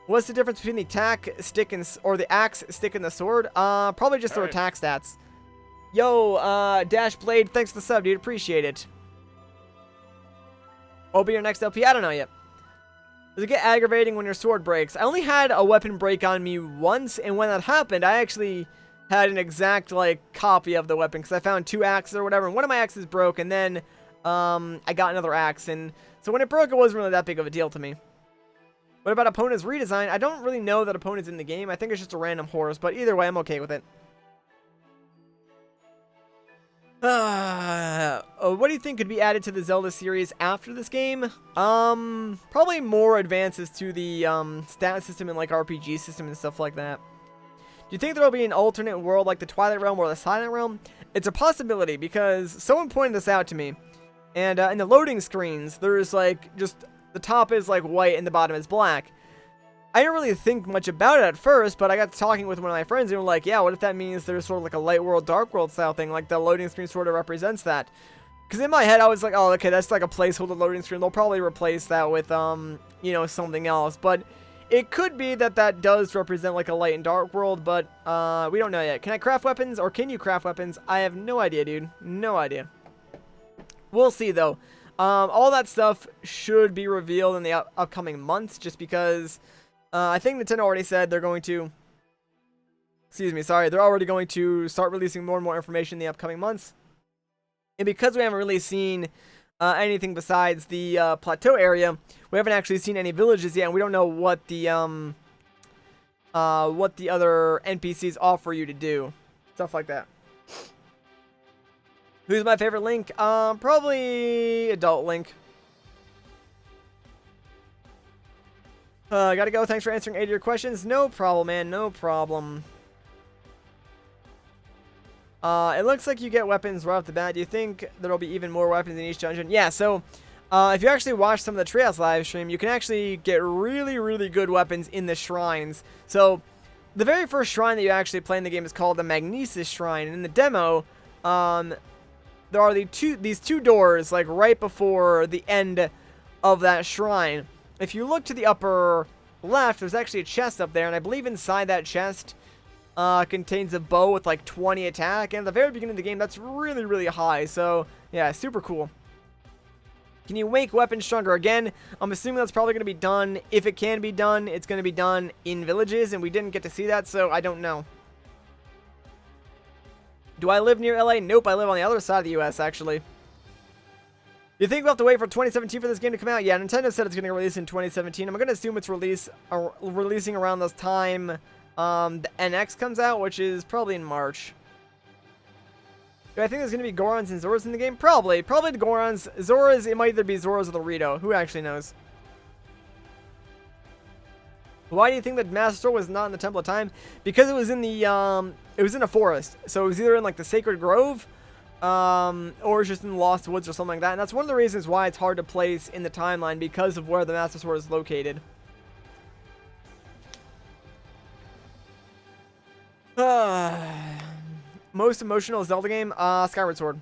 What's the difference between the attack stick or the axe stick and the sword? Probably just their attack stats. Yo, Dash Blade, thanks for the sub, dude. Appreciate it. What'll be your next LP? I don't know yet. Does it get aggravating when your sword breaks? I only had a weapon break on me once, and when that happened, I actually had an exact, like, copy of the weapon, because I found 2 axes or whatever, and one of my axes broke, and then, I got another axe, and so when it broke, it wasn't really that big of a deal to me. What about Opponent's redesign? I don't really know that Opponent's in the game. I think it's just a random horse, but either way, I'm okay with it. What do you think could be added to the Zelda series after this game? Probably more advances to the stat system and like RPG system and stuff like that. Do you think there will be an alternate world like the Twilight Realm or the Silent Realm? It's a possibility because someone pointed this out to me. And in the loading screens, there's like just the top is like white and the bottom is black. I didn't really think much about it at first, but I got to talking with one of my friends and they were like, yeah, what if that means there's sort of like a light world, dark world style thing, like the loading screen sort of represents that. Because in my head, I was like, oh, okay, that's like a placeholder loading screen. They'll probably replace that with, you know, something else. But it could be that that does represent like a light and dark world, but we don't know yet. Can I craft weapons or can you craft weapons? I have no idea, dude. No idea. We'll see, though. All that stuff should be revealed in the upcoming months just because... I think Nintendo already said they're going to, they're already going to start releasing more and more information in the upcoming months. And because we haven't really seen anything besides the plateau area, we haven't actually seen any villages yet, and we don't know what the other NPCs offer you to do. Stuff like that. Who's my favorite Link? Probably Adult Link. Gotta go. Thanks for answering 8 of your questions. No problem, man. No problem. It looks like you get weapons right off the bat. Do you think there'll be even more weapons in each dungeon? Yeah, so, if you actually watch some of the Treehouse live stream, you can actually get really, really good weapons in the shrines. So, the very first shrine that you actually play in the game is called the Magnesis Shrine. And in the demo, there are these two doors, like, right before the end of that shrine. If you look to the upper left, there's actually a chest up there, and I believe inside that chest contains a bow with like 20 attack, and at the very beginning of the game, that's really, really high, so yeah, super cool. Can you make weapons stronger? Again, I'm assuming that's probably going to be done. If it can be done, it's going to be done in villages, and we didn't get to see that, so I don't know. Do I live near LA? Nope, I live on the other side of the US, actually. You think we'll have to wait for 2017 for this game to come out? Yeah, Nintendo said it's going to release in 2017. I'm going to assume it's releasing around this time the NX comes out, which is probably in March. Do I think there's going to be Gorons and Zoras in the game? Probably. Probably the Gorons. Zoras, it might either be Zoras or the Rito. Who actually knows? Why do you think that Master Sword was not in the Temple of Time? Because it was in the, it was in a forest. So it was either in, like, the Sacred Grove, or it's just in the Lost Woods or something like that. And that's one of the reasons why it's hard to place in the timeline, because of where the Master Sword is located. Most emotional Zelda game? Skyward Sword.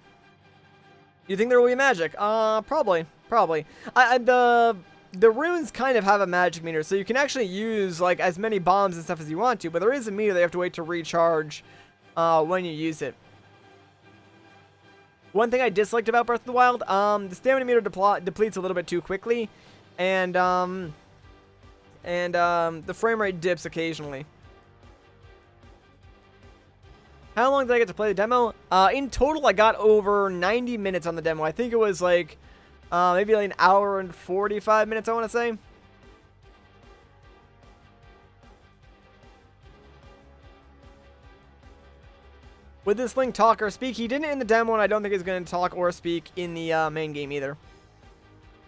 You think there will be magic? Probably. Probably. The runes kind of have a magic meter, so you can actually use, like, as many bombs and stuff as you want to, but there is a meter that you have to wait to recharge when you use it. One thing I disliked about Breath of the Wild, the stamina meter depletes a little bit too quickly, and the frame rate dips occasionally. How long did I get to play the demo? In total, I got over 90 minutes on the demo. I think it was, like, maybe like an hour and 45 minutes, I want to say. Would this Link talk or speak? He didn't in the demo, and I don't think he's going to talk or speak in the main game either.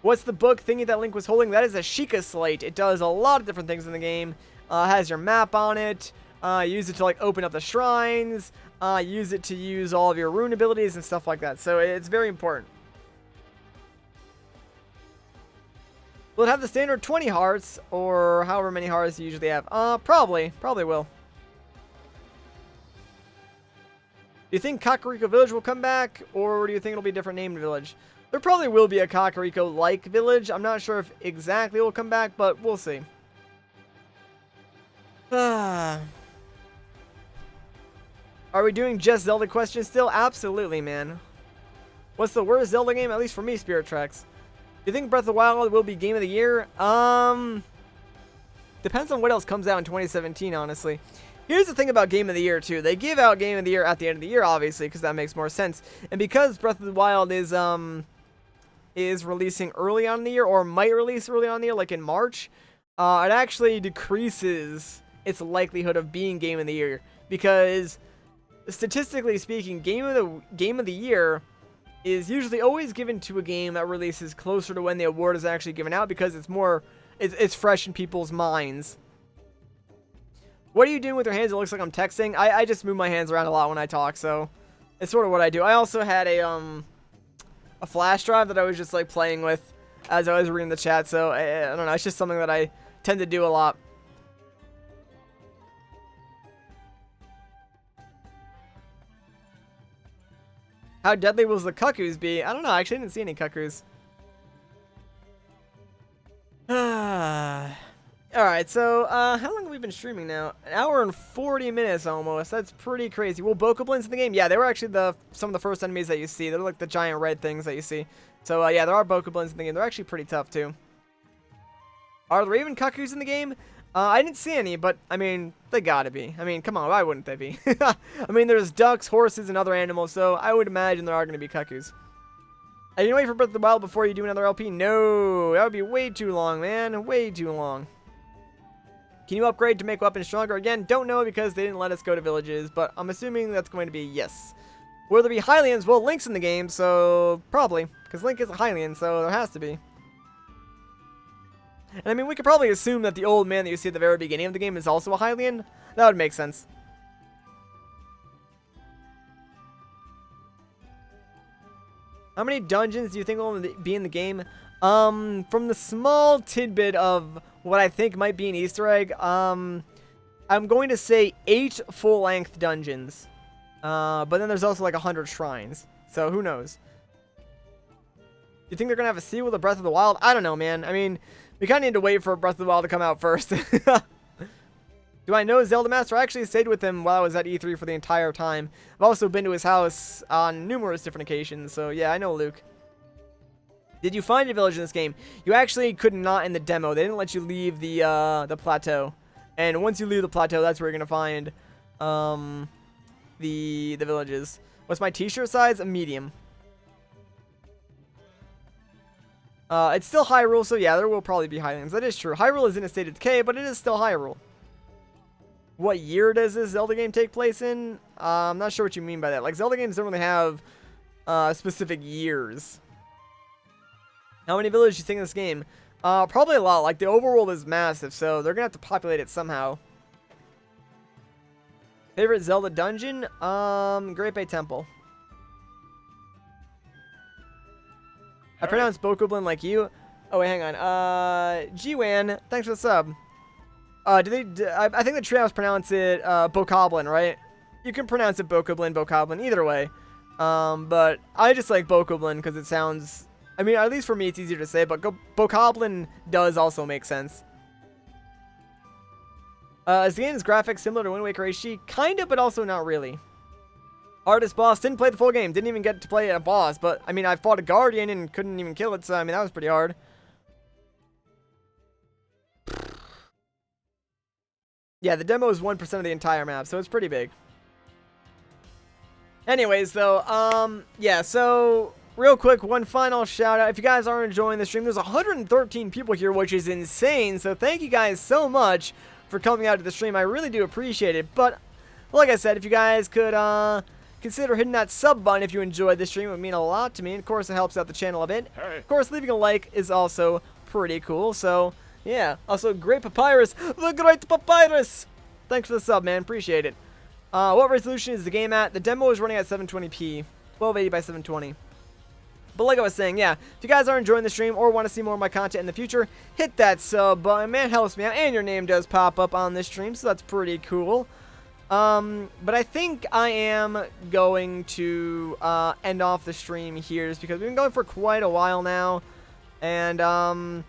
What's the book thingy that Link was holding? That is a Sheikah Slate. It does a lot of different things in the game. Has your map on it. Use it to, like, open up the shrines. Use it to use all of your rune abilities and stuff like that. So it's very important. Will it have the standard 20 hearts, or however many hearts you usually have? Probably. Probably will. Do you think Kakariko Village will come back, or do you think it'll be a different named village? There probably will be a Kakariko-like village. I'm not sure if exactly it will come back, but we'll see. Are we doing just Zelda questions still? Absolutely, man. What's the worst Zelda game? At least for me, Spirit Tracks. Do you think Breath of the Wild will be Game of the Year? Depends on what else comes out in 2017, honestly. Here's the thing about Game of the Year, too. They give out Game of the Year at the end of the year, obviously, because that makes more sense. And because Breath of the Wild is releasing early on in the year, or might release early on in the year, like in March, it actually decreases its likelihood of being Game of the Year. Because, statistically speaking, Game of the Year is usually always given to a game that releases closer to when the award is actually given out, because it's fresh in people's minds. What are you doing with your hands? It looks like I'm texting. I just move my hands around a lot when I talk, so it's sort of what I do. I also had a flash drive that I was just, like, playing with as I was reading the chat, so I don't know. It's just something that I tend to do a lot. How deadly will the cuckoos be? I don't know. I actually didn't see any cuckoos. Alright, so, how long have we been streaming now? An hour and 40 minutes almost. That's pretty crazy. Will Bokoblins in the game? Yeah, they were actually some of the first enemies that you see. They're like the giant red things that you see. So, yeah, there are Bokoblins in the game. They're actually pretty tough, too. Are there even cuckoos in the game? I didn't see any, but, I mean, they gotta be. I mean, come on, why wouldn't they be? I mean, there's ducks, horses, and other animals, so I would imagine there are gonna be cuckoos. Are you gonna wait for Breath of the Wild before you do another LP? No, that would be way too long, man. Way too long. Can you upgrade to make weapons stronger? Again, don't know because they didn't let us go to villages, but I'm assuming that's going to be yes. Will there be Hylians? Well, Link's in the game, so probably. Because Link is a Hylian, so there has to be. And I mean, we could probably assume that the old man that you see at the very beginning of the game is also a Hylian. That would make sense. How many dungeons do you think will be in the game? From the small tidbit of what I think might be an Easter egg, I'm going to say 8 full-length dungeons. But then there's also like 100 shrines. So who knows? Do you think they're going to have a sequel to Breath of the Wild? I don't know, man. I mean, we kind of need to wait for Breath of the Wild to come out first. Do I know Zelda Master? I actually stayed with him while I was at E3 for the entire time. I've also been to his house on numerous different occasions. So yeah, I know Luke. Did you find a village in this game? You actually could not in the demo. They didn't let you leave the plateau. And once you leave the plateau, that's where you're going to find the villages. What's my t-shirt size? A medium. It's still Hyrule, so yeah, there will probably be Highlands. That is true. Hyrule is in a state of decay, but it is still Hyrule. what year does this Zelda game take place in? I'm not sure what you mean by that. Like, Zelda games don't really have specific years. How many villages do you think in this game? Probably a lot. Like, the overworld is massive, so they're gonna have to populate it somehow. Favorite Zelda dungeon? Great Bay Temple. I pronounce Bokoblin like you. Oh, wait, hang on. G-Wan, thanks for the sub. I think the Treehouse pronounce it, Bokoblin, right? You can pronounce it Bokoblin, either way. But I just like Bokoblin because it sounds, I mean, at least for me, it's easier to say, but Bokoblin does also make sense. Is the game's graphics similar to Wind Waker HD? Kinda, but also not really. Hardest boss, didn't play the full game, didn't even get to play a boss, but, I mean, I fought a Guardian and couldn't even kill it, so, I mean, that was pretty hard. Yeah, the demo is 1% of the entire map, so it's pretty big. Anyways, though, yeah, so, real quick, one final shout out. If you guys are enjoying the stream, there's 113 people here, which is insane, so thank you guys so much for coming out to the stream. I really do appreciate it, but, like I said, if you guys could, consider hitting that sub button if you enjoyed this stream. It would mean a lot to me, and of course, it helps out the channel a bit. Hey. Of course, leaving a like is also pretty cool, so, yeah. Also, Great Papyrus, the Great Papyrus! Thanks for the sub, man. Appreciate it. What resolution is the game at? The demo is running at 720p. 1280 by 720. But like I was saying, yeah, if you guys are enjoying the stream or want to see more of my content in the future, hit that sub button, man. Helps me out, and your name does pop up on this stream, so that's pretty cool. But I think I am going to end off the stream here just because we've been going for quite a while now. And I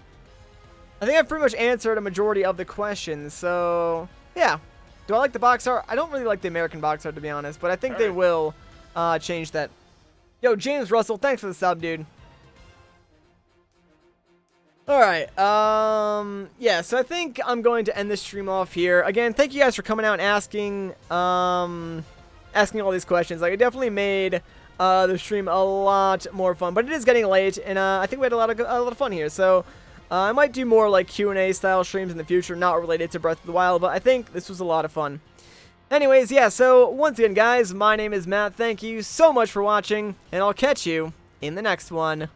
think I've pretty much answered a majority of the questions. So, yeah. Do I like the box art? I don't really like the American box art, to be honest, but I think they will change that. Yo, James Russell, thanks for the sub, dude. Alright, yeah, so I think I'm going to end this stream off here. Again, thank you guys for coming out and asking all these questions. Like, it definitely made the stream a lot more fun, but it is getting late, and I think we had a lot of fun here. So, I might do more, like, Q&A style streams in the future, not related to Breath of the Wild, but I think this was a lot of fun. Anyways, yeah, so, once again, guys, my name is Matt. Thank you so much for watching, and I'll catch you in the next one.